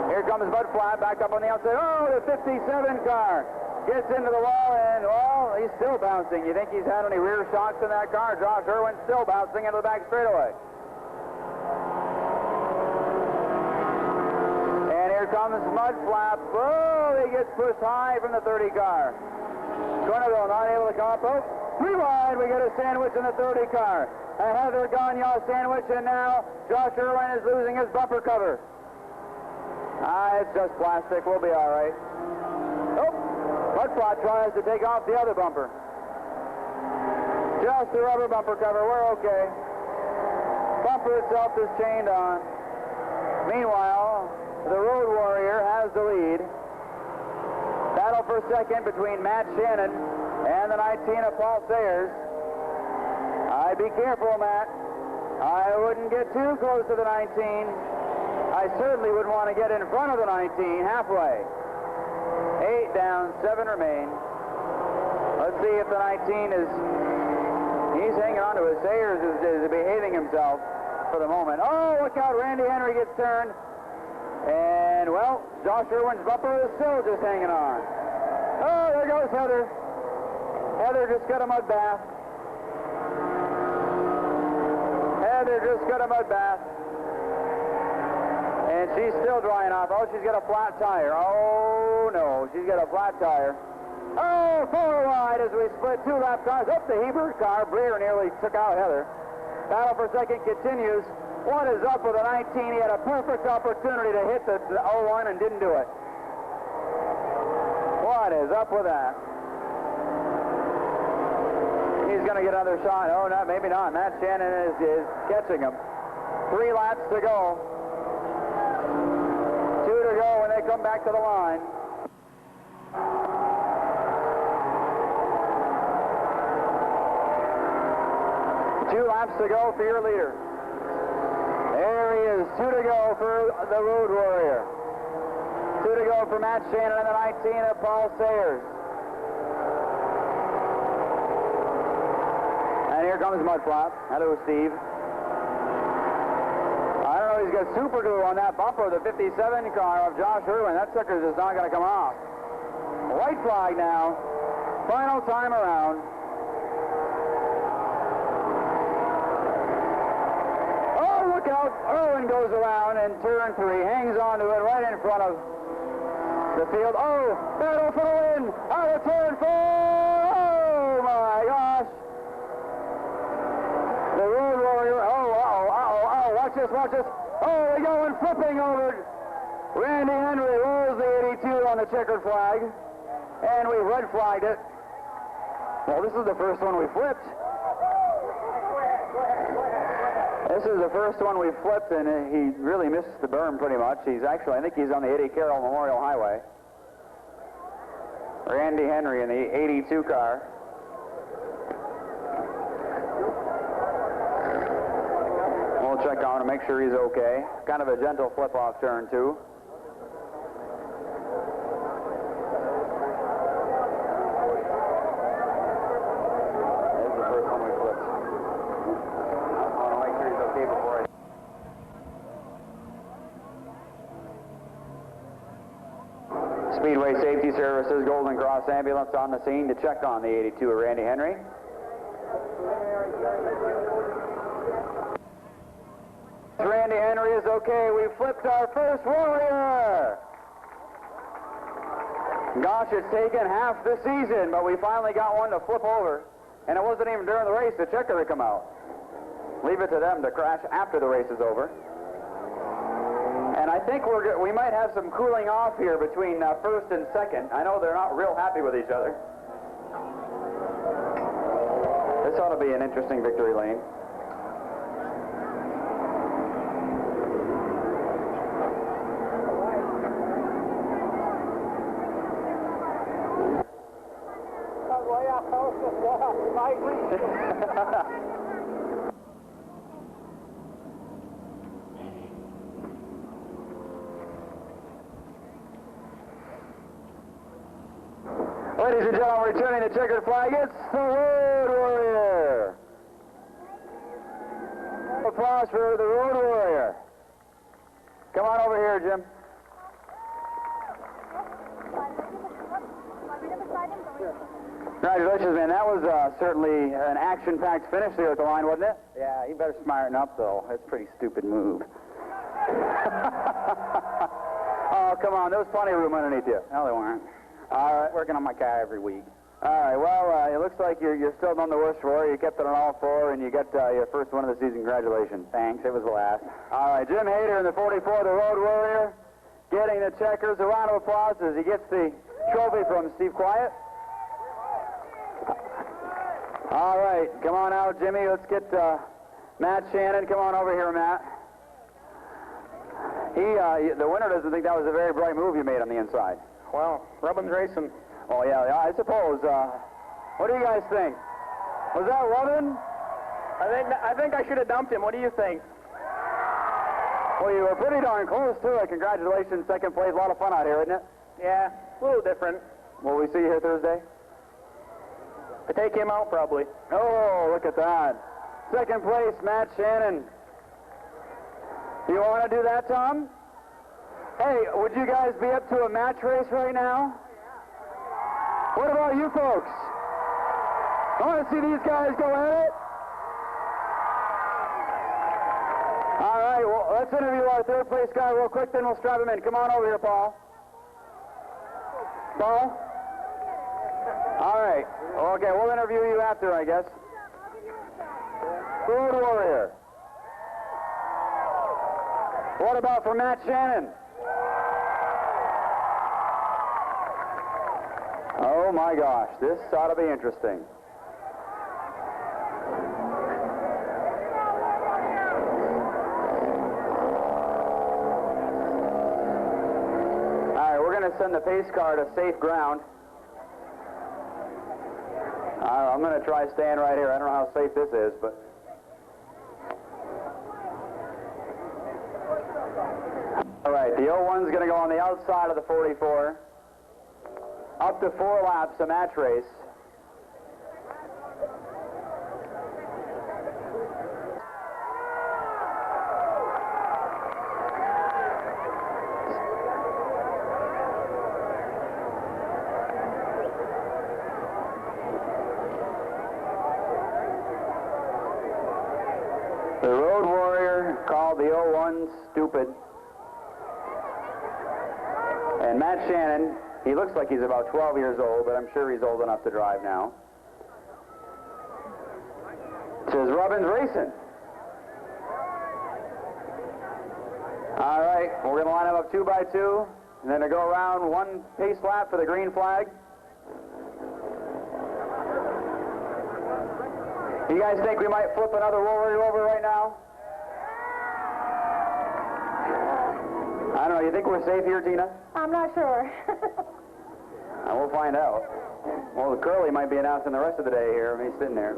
Here comes Mudflap back up on the outside. Oh, the 57 car gets into the wall, and, well, he's still bouncing. You think he's had any rear shocks in that car? Josh Irwin's still bouncing into the back straightaway. And here comes Mudflap. Oh, he gets pushed high from the 30 car. Quenneville not able to come up. Oh, 3 wide. We get a sandwich in the 30 car. A Heather Gagnon sandwich, and now Josh Irwin is losing his bumper cover. It's just plastic. We'll be all right. Oh, Mudflap tries to take off the other bumper. Just the rubber bumper cover. We're okay. Bumper itself is chained on. Meanwhile, the Road Warrior has the lead. That Battle for second between Matt Shannon and the 19 of Paul Sayers. I'd be careful, Matt. I wouldn't get too close to the 19. I certainly wouldn't want to get in front of the 19 halfway. 8 down, 7 remain. Let's see if the 19 is... He's hanging on to it. Sayers is behaving himself for the moment. Oh, look out. Randy Henry gets turned. And, well, Josh Irwin's bumper is still just hanging on. Oh, there goes Heather. Heather just got a mud bath. Heather just got a mud bath. And she's still drying off. Oh, she's got a flat tire. Oh, no, she's got a flat tire. Oh, 4 wide as we split 2 lap cars. Up the Hebert car. Breer nearly took out Heather. Battle for second continues. What is up with the 19? He had a perfect opportunity to hit the 01 and didn't do it. What is up with that? He's going to get another shot. Oh, no, maybe not. Matt Shannon is catching him. 3 laps to go. 2 to go when they come back to the line. Two laps to go for your leader. There he is. 2 to go for the Road Warrior. 2 to go for Matt Shannon and the 19 of Paul Sayers. And here comes Mudflap. Hello, Steve. I don't know, he's got super glue on that bumper, the 57 car of Josh Irwin. That sucker's just not going to come off. White flag now. Final time around. Irwin goes around in turn 3, hangs onto it right in front of the field. Oh, battle for the win! Out of turn 4! Oh my gosh! The Road Warrior. Oh, watch this, watch this. Oh, they're going flipping over. Randy Henry rolls the 82 on the checkered flag, and we red flagged it. Well, this is the first one we flipped. This is the first one we flipped, and he really missed the berm pretty much. He's actually, I think he's on the Eddie Carroll Memorial Highway. Randy Henry in the 82 car. We'll check on him to make sure he's okay. Kind of a gentle flip off turn 2. Speedway Safety Services, Golden Cross Ambulance on the scene to check on the 82 of Randy Henry. Randy Henry is okay. We flipped our first Warrior. Gosh, it's taken half the season, but we finally got one to flip over. And it wasn't even during the race the checker to come out. Leave it to them to crash after the race is over. And I think we might have some cooling off here between first and second. I know they're not real happy with each other. This ought to be an interesting victory lane. Ladies and gentlemen, returning the checkered flag, it's the Road Warrior. Applause for the Road Warrior. Come on over here, Jim. Congratulations, man. That was certainly an action-packed finish there at the line, wasn't it? Yeah, you better smarten up, though. That's a pretty stupid move. Oh, come on. There was plenty of room underneath you. No, there weren't. All right. Working on my car every week. All right. Well, it looks like you're still none the worse for it. You kept it on all 4, and you got your first win of the season. Congratulations. Thanks. It was the last. All right. Jim Hayter in the 44, the Road Warrior, getting the checkers. A round of applause as he gets the trophy from Steve Quiet. All right. Come on out, Jimmy. Let's get Matt Shannon. Come on over here, Matt. The winner doesn't think that was a very bright move you made on the inside. Well, Robin's racing. Oh, yeah, I suppose. What do you guys think? Was that Robin? I think I should have dumped him. What do you think? Well, you were pretty darn close to it. Congratulations, second place. A lot of fun out here, isn't it? Yeah, a little different. Will we see you here Thursday? I take him out probably. Oh, look at that. Second place, Matt Shannon. You want to do that, Tom? Hey, would you guys be up to a match race right now? What about you folks? I want to see these guys go at it. All right, well, let's interview our third place guy real quick, then we'll strap him in. Come on over here, Paul. Paul? All right. Okay, we'll interview you after, I guess. Road Warrior. What about for Matt Shannon? Oh my gosh, this ought to be interesting. All right, we're going to send the pace car to safe ground. I'm going to try staying right here. I don't know how safe this is, but... All right, the 01's going to go on the outside of the 44. Up to 4 laps, a match race. The Road Warrior called the 01 stupid. And Matt Shannon, he looks like he's about 12 years old, but I'm sure he's old enough to drive now. Says Robbins Racing. All right, we're going to line them up 2 by 2, and then to go around 1 pace lap for the green flag. You guys think we might flip another Warrior over right now? I don't know. You think we're safe here, Tina? I'm not sure. We'll find out. Well, Curly might be announcing the rest of the day here. He's sitting there.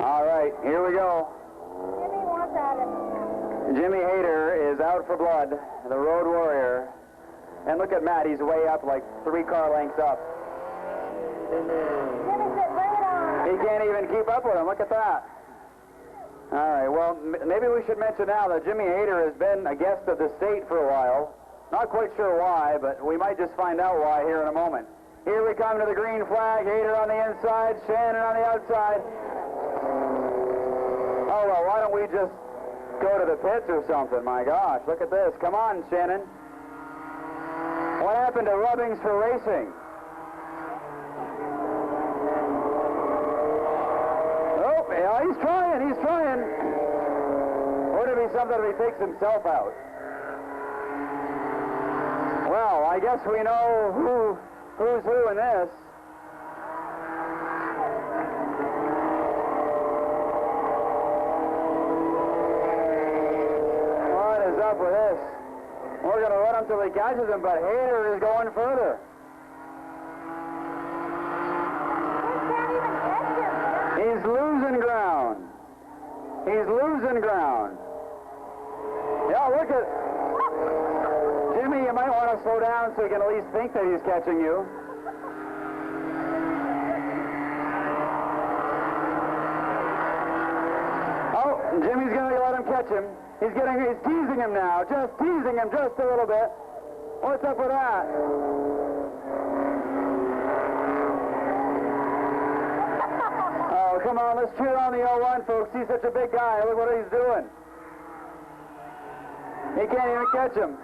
All right, here we go. Jimmy wants at it. Jimmy Hayter is out for blood, the Road Warrior. And look at Matt. He's way up, like 3 car lengths up. Jimmy said, bring it on. He can't even keep up with him. Look at that. All right, well, maybe we should mention now that Jimmy Hayter has been a guest of the state for a while. Not quite sure why, but we might just find out why here in a moment. Here we come to the green flag. Hayter on the inside, Shannon on the outside. Oh, well, why don't we just go to the pits or something? My gosh, look at this. Come on, Shannon. What happened to Rubbings for Racing? Oh, yeah, he's trying, he's trying. Would it be something if he takes himself out? Well, I guess we know who's who in this. What is up with this? We're going to run him till he catches him, but Hayter is going further. He's losing ground. He's losing ground. Yeah, look at... Jimmy, you might want to slow down so you can at least think that he's catching you. Oh, Jimmy's going to let him catch him. He's teasing him now, just teasing him just a little bit. What's up with that? Oh, come on, let's cheer on the 01, folks. He's such a big guy. Look what he's doing. He can't even catch him.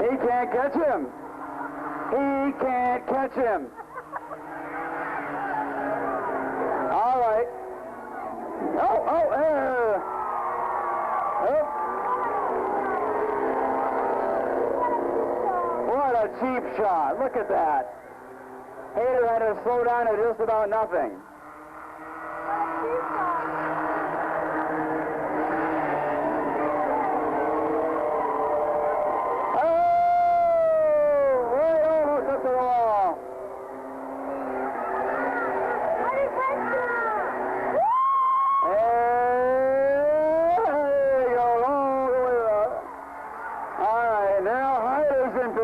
He can't catch him. He can't catch him. All right. What a cheap shot. Look at that. Hayter had to slow down to just about nothing.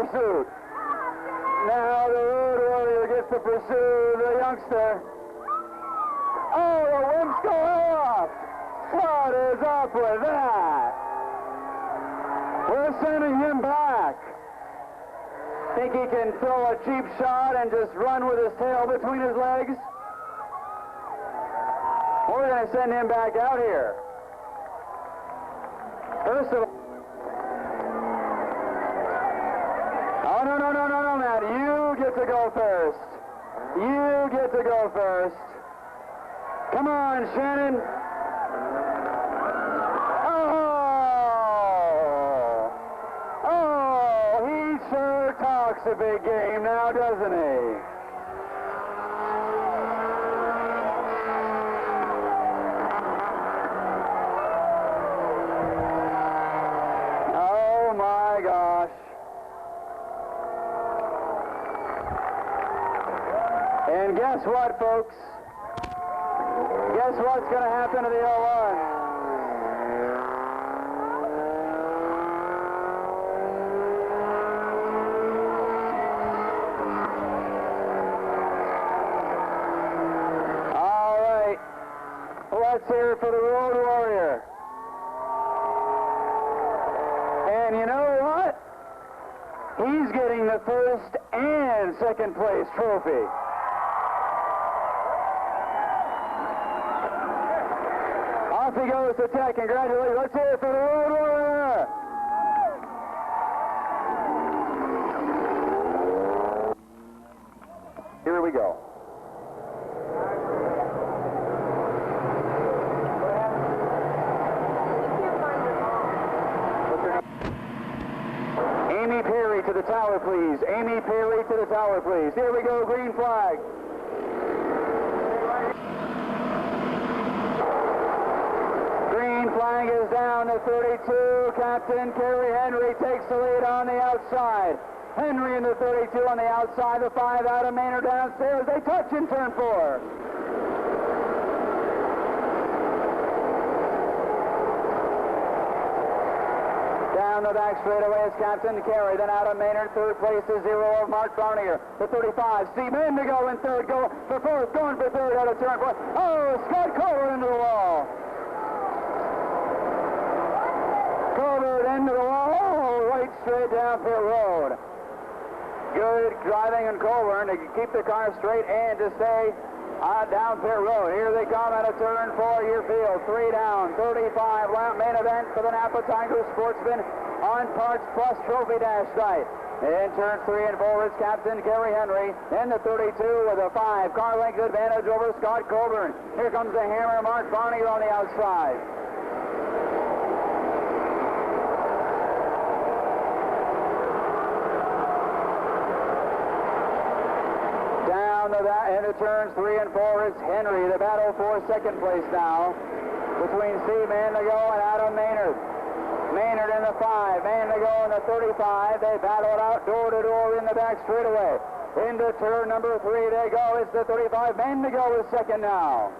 pursuit. Now the Road Warrior gets to pursue the youngster. Oh, the wimps go off. What is up with that? We're sending him back. Think he can throw a cheap shot and just run with his tail between his legs? We're going to send him back out here. First of all, oh, no, Matt. You get to go first. You get to go first. Come on, Shannon. Oh, he sure talks a big game now, doesn't he? Oh, my gosh. And guess what, folks? Guess what's going to happen to the 0-1? All right. Let's hear it for the Road Warrior. And you know what? He's getting the first and second place trophy. Off he goes to Tech. Congratulations. Let's hear it for the Road Warrior. Here we go. Amy Perry to the tower, please. Amy Perry to the tower, please. Here we go. Green flag. Flag is down to 32. Captain Kerry Henry takes the lead on the outside. Henry in the 32 on the outside. The 5 Adam Maynard downstairs. They touch in turn 4. Down the back straightaway is Captain Kerry. Then Adam Maynard. Third place is 0 of Mark Barnier. The 35. Steve Mendigo in third. Go for fourth. Going for third out of turn 4. Oh, Scott Kohler into the wall. Into the wall, right straight down Pit Road. Good driving in Colburn to keep the car straight and to stay down Pit Road. Here they come at a turn 4 year field. 3 down, 35 lap main event for the Napa Tiger Sportsman on Parts Plus Trophy Dash site. In turns 3 and 4 is Captain Kerry Henry. In the 32 with a 5 car length advantage over Scott Colburn. Here comes the hammer, Mark Barney on the outside. Into turns 3 and 4 is Henry. The battle for second place now between Steve Mendigo and Adam Maynard. Maynard in the 5, Mendigo in the 35. They battle it out door to door in the back straightaway. Into turn number 3 they go. It's the 35. Mendigo is second now.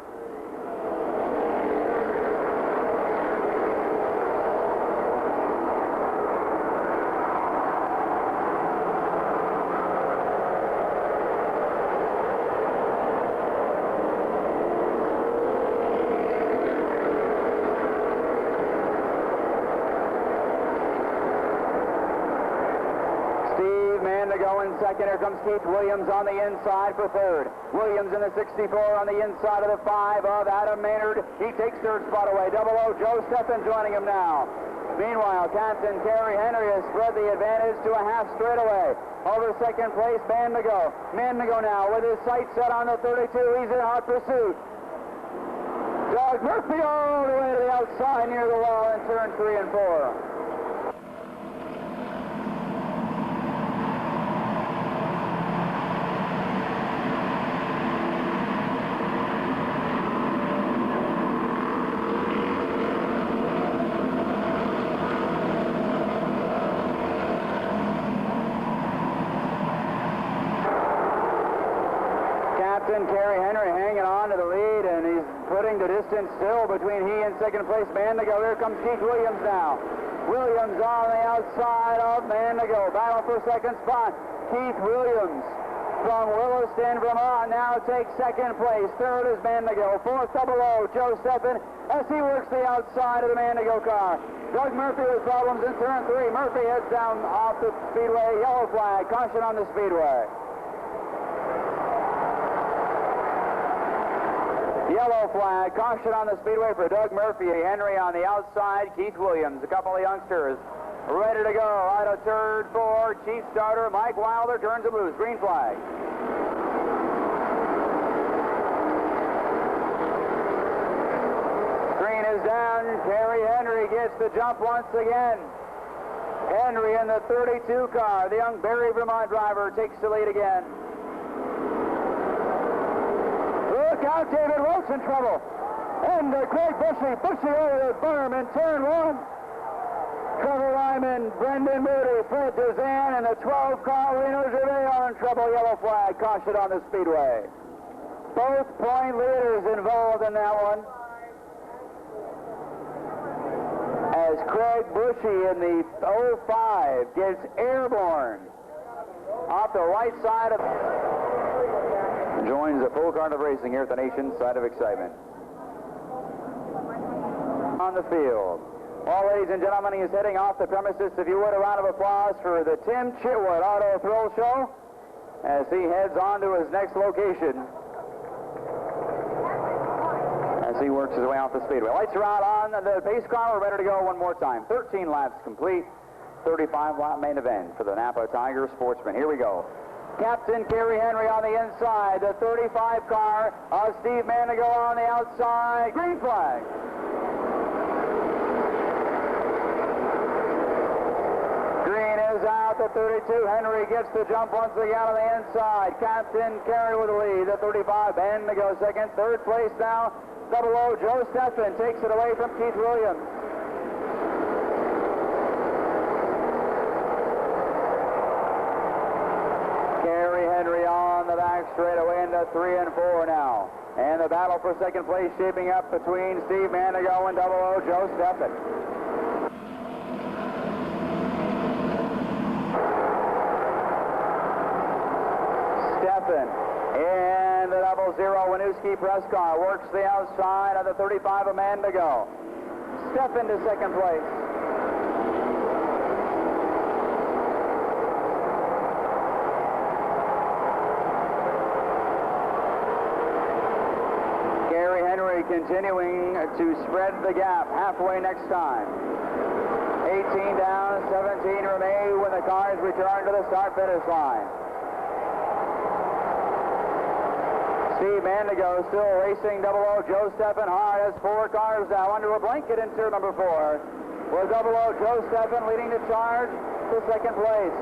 Second, here comes Keith Williams on the inside for third. Williams in the 64 on the inside of the 5 of Adam Maynard. He takes third spot away. 00 Joe Steffen joining him now. Meanwhile, Captain Kerry Henry has spread the advantage to a half straightaway. Over second place, Mendigo. Mendigo now with his sights set on the 32. He's in hot pursuit. Doug Murphy all the way to the outside near the wall in turn 3 and 4. Kerry Henry hanging on to the lead, and he's putting the distance still between he and second place Mendigo. Here comes Keith Williams now. Williams on the outside of Mandigo. Battle for second spot. Keith Williams from Williston, Vermont, now takes second place. Third is Mandigo. Fourth, Double O, Joe Steffen, as he works the outside of the Mandigo car. Doug Murphy with problems in turn 3. Murphy heads down off the speedway. Yellow flag. Caution on the speedway. Yellow flag. Caution on the speedway for Doug Murphy. Henry on the outside. Keith Williams. A couple of youngsters ready to go. Out of turn 4. Chief starter Mike Wilder turns him loose. Green flag. Green is down. Kerry Henry gets the jump once again. Henry in the 32 car. The young Barre, Vermont driver takes the lead again. Look out, David Wilkes in trouble. And Craig Bushy over the berm in turn 1. Trevor Lyman, Brendan Moody, Fred Duzan, and the 12 car Reno Gervais are in trouble. Yellow flag. Caution on the speedway. Both point leaders involved in that one. As Craig Bushy in the 05 gets airborne off the right side of... Joins a full card of racing here at the nation's side of excitement. On the field. Well, ladies and gentlemen, he is heading off the premises. If you would, a round of applause for the Tim Chitwood Auto Thrill Show as he heads on to his next location. As he works his way off the speedway. Lights are out on the pace car. We're ready to go one more time. 13 laps complete. 35-lap main event for the Napa Tiger Sportsman. Here we go. Captain Kerry Henry on the inside. The 35 car of Steve Mandigo on the outside. Green flag. Green is out. The 32. Henry gets the jump once again on the inside. Captain Kerry with the lead. The 35. Mandigo second. Third place now. Double O, Joe Steffen takes it away from Keith Williams. Kerry Henry on the back straightaway into 3 and 4 now. And the battle for second place shaping up between Steve Mandigo and Double O, Joe Steffen. Steffen and the 00 Winooski press car works the outside of the 35 of Mandigo. Steffen to second place. Kerry Henry continuing to spread the gap halfway next time. 18 down, 17 remain when the cars return to the start-finish line. Steve Mandigo still racing Double O, Joe Steffen hard as 4 cars now under a blanket in turn number 4. With Double O, Joe Steffen leading the charge to second place.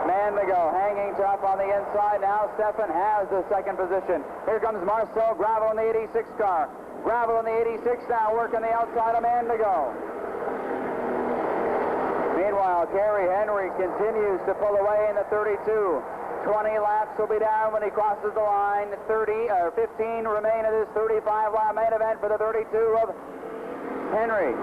Mandigo hanging tough on the inside. Now Steffen has the second position. Here comes Marcel Gravel in the 86 car. Gravel in the 86 now working the outside of Mandigo. Meanwhile, Kerry Henry continues to pull away in the 32. 20 laps will be down when he crosses the line. 15 remain of this 35-lap main event for the 32 of Henry.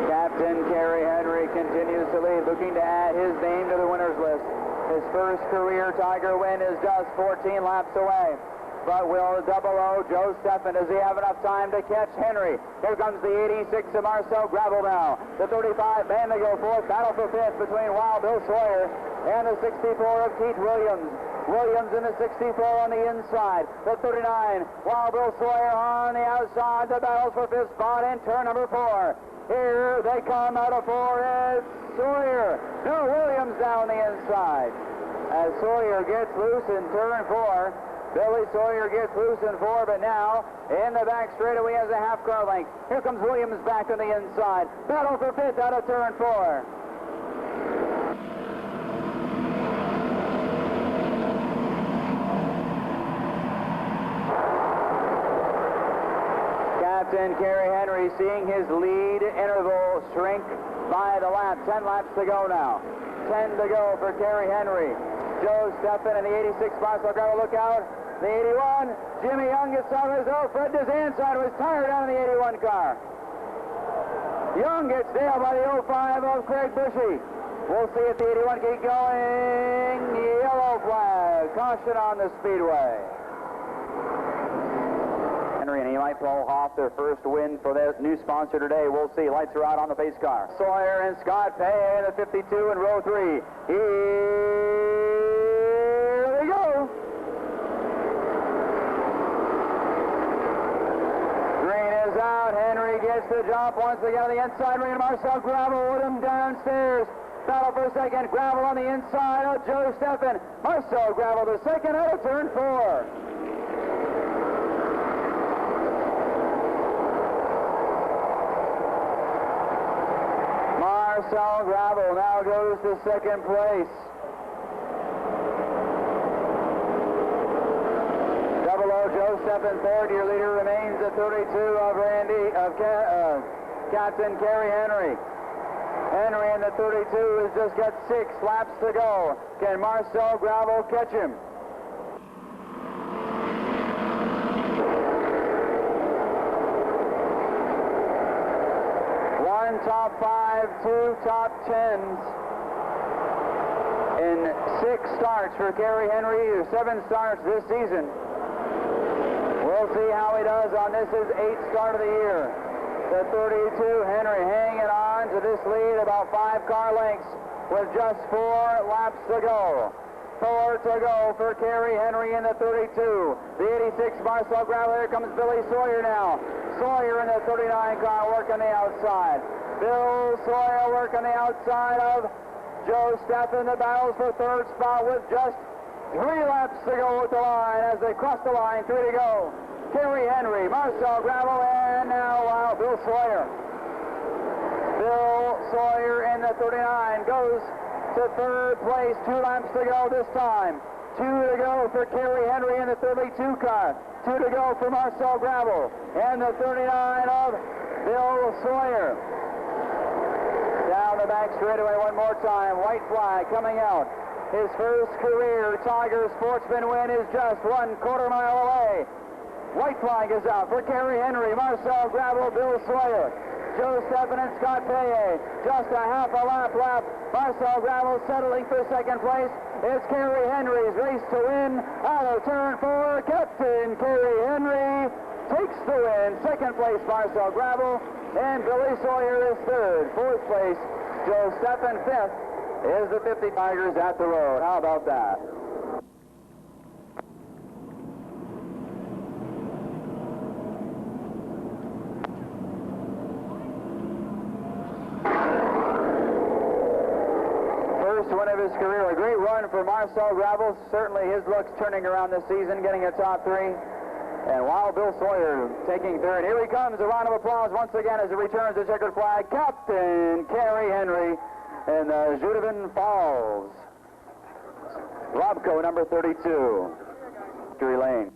Captain Kerry Henry continues to lead, looking to add his name to the winner's list. His first career Tiger win is just 14 laps away. But will Double O, Joe Steffen, does he have enough time to catch Henry? Here comes the 86 of Marcel Gravel now. The 35, Mandigo fourth, battle for fifth between Wild Bill Sawyer and the 64 of Keith Williams. Williams in the 64 on the inside. The 39, Wild Bill Sawyer on the outside. The battle for fifth spot in turn number 4. Here they come out of 4 as Sawyer. No, Williams down the inside. As Sawyer gets loose in turn 4. Billy Sawyer gets loose in 4, but now in the back straightaway has a half car length. Here comes Williams back on the inside. Battle for fifth out of turn 4. Captain Kerry Henry seeing his lead interval shrink by the lap. 10 laps to go now. 10 to go for Kerry Henry. Joe Steffen in the 86 Marcel Gravel, look out. The 81, Jimmy Young gets on his own. Fred Desenside was tired out of the 81 car. Young gets nailed by the 05 of Craig Bushy. We'll see if the 81 keep going. Yellow flag. Caution on the speedway. Henry, and he might pull off their first win for their new sponsor today. We'll see. Lights are out on the pace car. Sawyer and Scott Pay in the 52 in row 3. Here we go. Green is out. Henry gets the jump once again on the inside ring. Marcel Gravel with him downstairs. Battle for second. Gravel on the inside of Joe Steffen. Marcel Gravel the second out of turn 4. Marcel Gravel now goes to second place. Double O Joe Steffen third. Your leader remains at 32 of Captain Kerry Henry. Henry in the 32 has just got 6 laps to go. Can Marcel Gravel catch him? One top 5, 2 top 10s in 6 starts for Kerry Henry, or 7 starts this season. We'll see how he does on this, his 8th start of the year. The 32, Henry hanging on to this lead about 5 car lengths with just 4 laps to go. 4 to go for Kerry Henry in the 32. The 86 Marcel Gravel. Here comes Billy Sawyer now. Sawyer in the 39 car working the outside. Bill Sawyer working the outside of Joe Steffen. The battles for third spot with just 3 laps to go at the line as they cross the line. 3 to go. Kerry Henry, Marcel Gravel, and now Bill Sawyer. Bill Sawyer in the 39 goes to third place. 2 laps to go this time. 2 to go for Kerry Henry in the 32 car. 2 to go for Marcel Gravel. And the 39 of Bill Sawyer. Down the back straightaway one more time. White flag coming out. His first career Tiger Sportsman win is just 1/4 mile away. White flag is out for Kerry Henry, Marcel Gravel, Bill Sawyer, Joe Steffen and Scott Paye. Just a half a lap left. Marcel Gravel settling for second place. It's Kerry Henry's race to win. Out of turn 4, Captain Kerry Henry takes the win. Second place, Marcel Gravel, and Billy Sawyer is third. Fourth place, Joe Steffen. Fifth is the 50 Tigers at the road. How about that? Win of his career. A great run for Marcel Gravel. Certainly his luck's turning around this season, getting a top 3. And while Bill Sawyer taking third, here he comes. A round of applause once again as he returns the checkered flag. Captain Kerry Henry in the Judavin Falls. Robco number 32. Victory lane.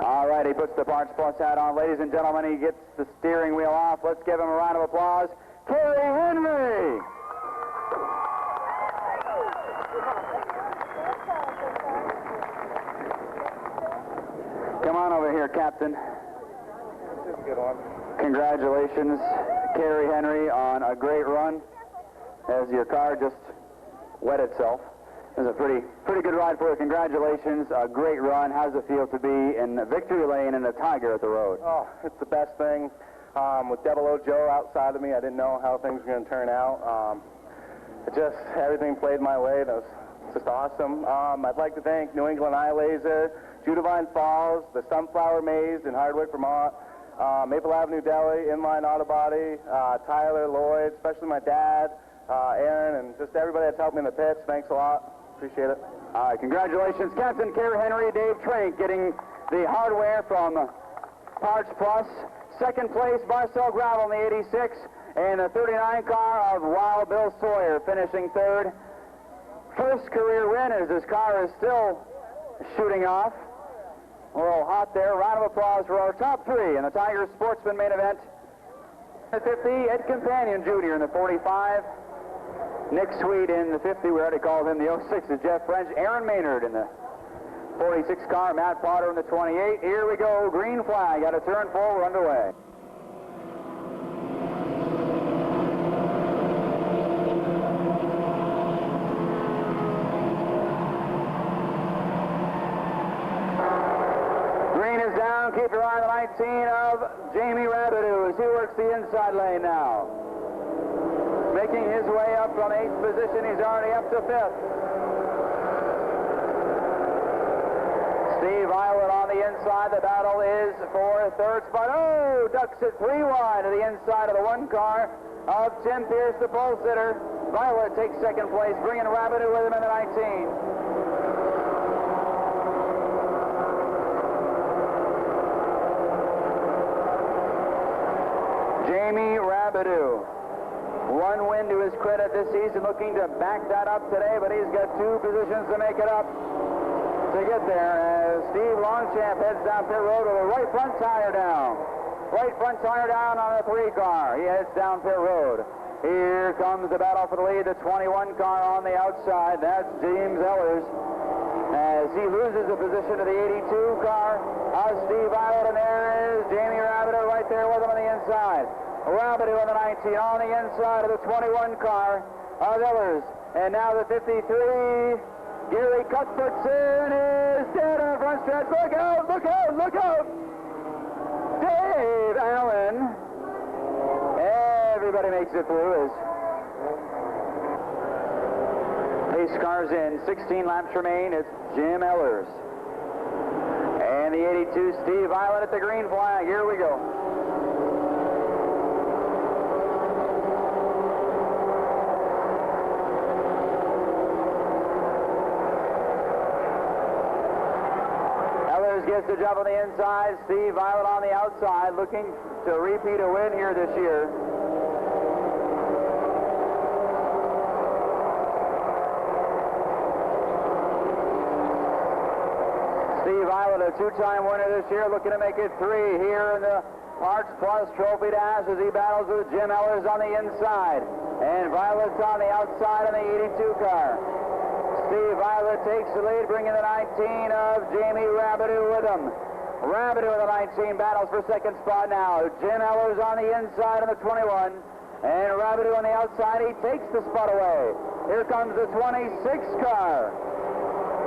All right, he puts the Parts Plus hat on. Ladies and gentlemen, he gets the steering wheel off. Let's give him a round of applause. Kerry Henry! Come on over here, Captain. This is a good one. Congratulations, Kerry Henry, on a great run as your car just wet itself. It was a pretty good ride for you. Congratulations, a great run. How does it feel to be in victory lane and a Tiger at the road? Oh, it's the best thing. With Double O Joe outside of me, I didn't know how things were going to turn out. Everything played my way. That was just awesome. I'd like to thank New England Eye Laser, Judavine Falls, the Sunflower Maze in Hardwick, Vermont, Maple Avenue Deli, Inline Auto Body, Tyler, Lloyd, especially my dad, Aaron, and just everybody that's helped me in the pits. Thanks a lot. Appreciate it. All right, congratulations, Captain Kerry Henry. Dave Trank getting the hardware from Parts Plus. Second place, Marcel Gravel in the 86, and the 39 car of Wild Bill Sawyer finishing third. First career win as his car is still shooting off. A little hot there. Round of applause for our top three in the Tiger Sportsman main event. The 50, Ed Companion Jr. in the 45. Nick Sweet in the 50. We already called him the 06 is Jeff French. Aaron Maynard in the 46 car. Matt Potter in the 28. Here we go. Green flag. Got a turn 4. We're underway. Keep your eye on the 19 of Jamie Rabideau as he works the inside lane now. Making his way up from 8th position. He's already up to 5th. Steve Eilert on the inside. The battle is for 3rd spot. Oh, ducks it 3 wide to the inside of the 1 car of Tim Pierce, the pole sitter. Violet takes 2nd place, bringing Rabideau with him in the 19. Jamie Rabideau, 1 win to his credit this season, looking to back that up today, but he's got 2 positions to make it up to get there as Steve Longchamp heads down pit road with a right front tire down. Right front tire down on a 3 car. He heads down pit road. Here comes the battle for the lead, the 21 car on the outside. That's James Ellers as he loses a position to the 82 car of Steve Eilert, and there is Jamie Rabideau right there with him on the inside. Rabideau in the 19 on the inside of the 21 car of Ellers. And now the 53, Gary Cuthbertson is dead on the front stretch. Look out, look out, look out! Dave Allen. Everybody makes it through as pace cars in. 16 laps remain. It's Jim Ellers. And the 82, Steve Eilert at the green flag. Here we go. Ellers gets the job on the inside. Steve Eilert on the outside, looking to repeat a win here this year. Steve Eilert, a 2-time winner this year, looking to make it 3 here in the Parks Plus Trophy Dash as he battles with Jim Ellers on the inside. And Violet's on the outside in the 82 car. Steve Eilert takes the lead, bringing the 19 of Jamie Rabideau with him. Rabideau in the 19 battles for 2nd spot now. Jim Ellers on the inside of the 21. And Rabideau on the outside, he takes the spot away. Here comes the 26 car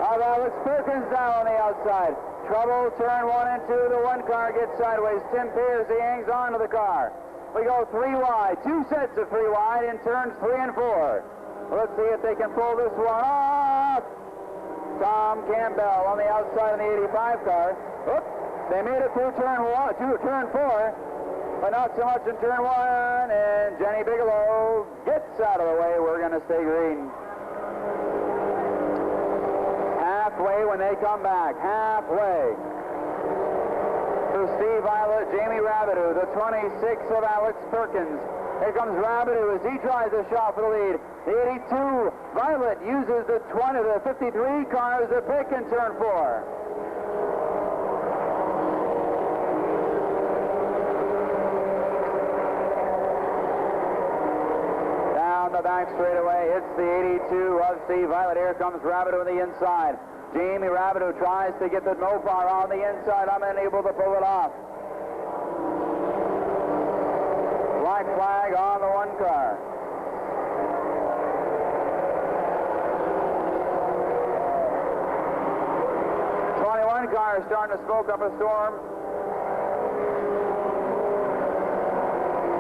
of Alex Perkins now on the outside. Trouble, turn 1 and 2. The 1 car gets sideways. Tim Pierce, he hangs on to the car. We go 3 wide. 2 sets of 3 wide in turns 3 and 4. Let's see if they can pull this one off. Tom Campbell on the outside of the 85 car. Oops, they made it through turn 4, but not so much in turn 1. And Jenny Bigelow gets out of the way. We're going to stay green. Halfway when they come back. Halfway. To Steve Eilert, Jamie Rabideau, the 26 of Alex Perkins. Here comes Rabideau as he tries a shot for the lead. The 82, Violet uses the 53 car as a pick in turn 4. Down the back straightaway, it's the 82 of Steve Violet. Here comes Rabideau on the inside. Jamie Rabideau tries to get the Mopar on the inside. I'm unable to pull it off. Black flag on the 1 car. Car is starting to smoke up a storm.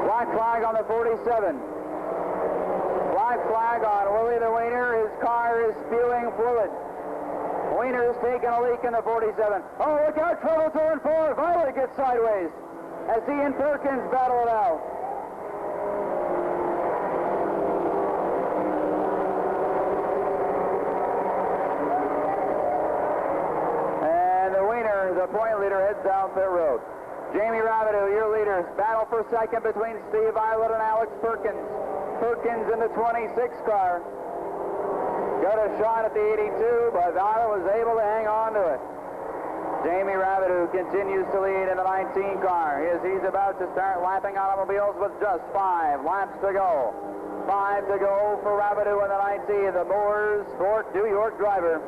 Black flag on the 47. Black flag on Willie the Wiener. His car is spewing fluid. Wiener's taking a leak in the 47. Oh, look out, trouble, turn 4. Violet gets sideways as he and Perkins battle it out. The point leader heads down pit road. Jamie Rabideau, your leader. Battle for 2nd between Steve Eilert and Alex Perkins. Perkins in the 26 car. Got a shot at the 82, but Eilert was able to hang on to it. Jamie Rabideau continues to lead in the 19 car. He's about to start lapping automobiles with just 5 laps to go. 5 to go for Rabideau in the 19. The Moores Fort New York driver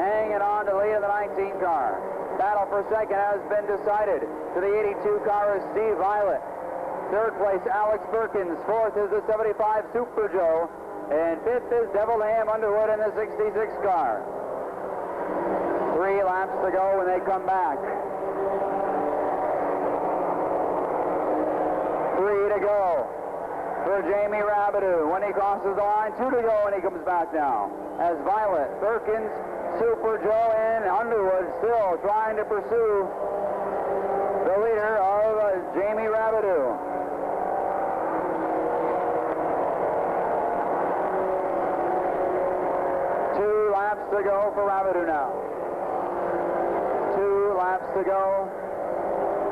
hanging on to lead in the 19 car. Battle for second has been decided. To the 82 car is Steve Violet. Third place, Alex Perkins. Fourth is the 75 Super Joe. And fifth is Devil Ham Underwood in the 66 car. 3 laps to go when they come back. 3 to go for Jamie Rabideau when he crosses the line. 2 to go when he comes back now. As Violet, Perkins, Super Joe, and Underwood still trying to pursue the leader of Jamie Rabideau. To go for Rabideau now. 2 laps to go.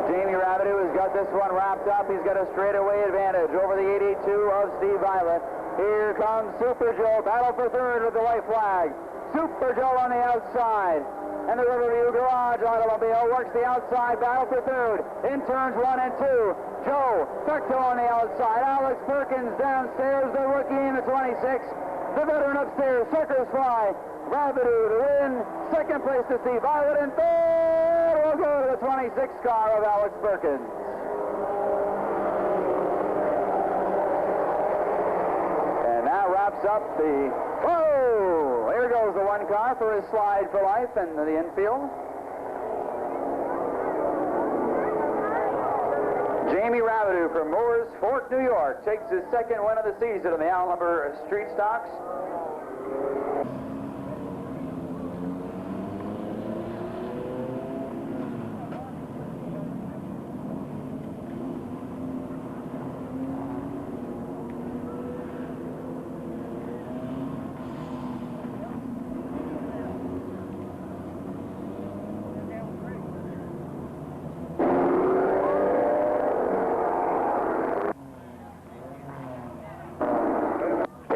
Jamie Rabideau has got this one wrapped up. He's got a straightaway advantage over the 82 of Steve Violet. Here comes Super Joe. Battle for third with the white flag. Super Joe on the outside. And the Riverview Garage automobile works the outside. Battle for third in turns 1 and 2. Joe Pecto on the outside. Alex Perkins downstairs. The rookie in the 26. The veteran upstairs. Circus Fly. Rabideau to win. Second place to Steve Violet, and third will go to the 26 car of Alex Perkins. And that wraps up the... Whoa! Here goes the 1 car for his slide for life in the infield. Jamie Rabideau from Moores Fort, New York takes his second win of the season in the Alhambra Street Stocks.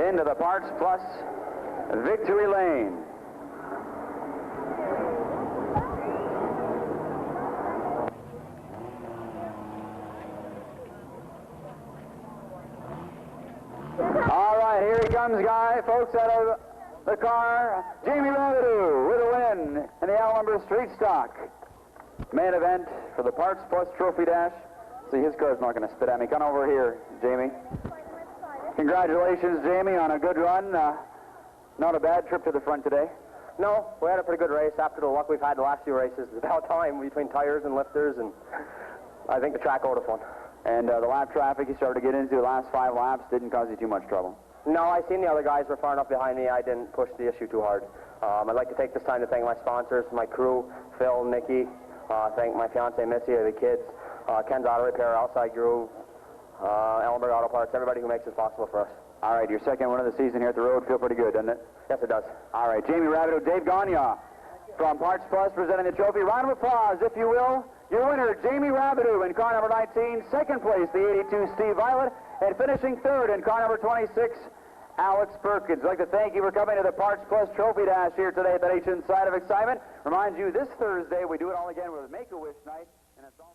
Into the Parts Plus victory lane. All right, here he comes, guy, folks, out of the car. Jamie Rabideau with a win in the Alhambra Street Stock. Main event for the Parts Plus Trophy Dash. See, his car's not going to spit at me. Come over here, Jamie. Congratulations, Jamie, on a good run. Not a bad trip to the front today. No, we had a pretty good race. After the luck we've had the last few races, it's about time between tires and lifters, and I think the track owed us one. And the lap traffic you started to get into the last 5 laps didn't cause you too much trouble? No, I seen the other guys were far enough behind me. I didn't push the issue too hard. I'd like to take this time to thank my sponsors, my crew, Phil, Nikki, thank my fiance Missy, the kids, Ken's Auto Repair, Outside Groove, Ellenberg Auto Parts, everybody who makes this possible for us. All right, your second win of the season here at the road. Feel pretty good, doesn't it? Yes, it does. All right, Jamie Rabideau, Dave Gagnon from Parts Plus presenting the trophy. Round of applause, if you will. Your winner, Jamie Rabideau in car number 19. Second place, the 82 Steve Violet. And finishing third in car number 26, Alex Perkins. I'd like to thank you for coming to the Parts Plus Trophy Dash here today at the Nation Side of Excitement. Remind you, this Thursday, we do it all again with Make-A-Wish Night. And it's all...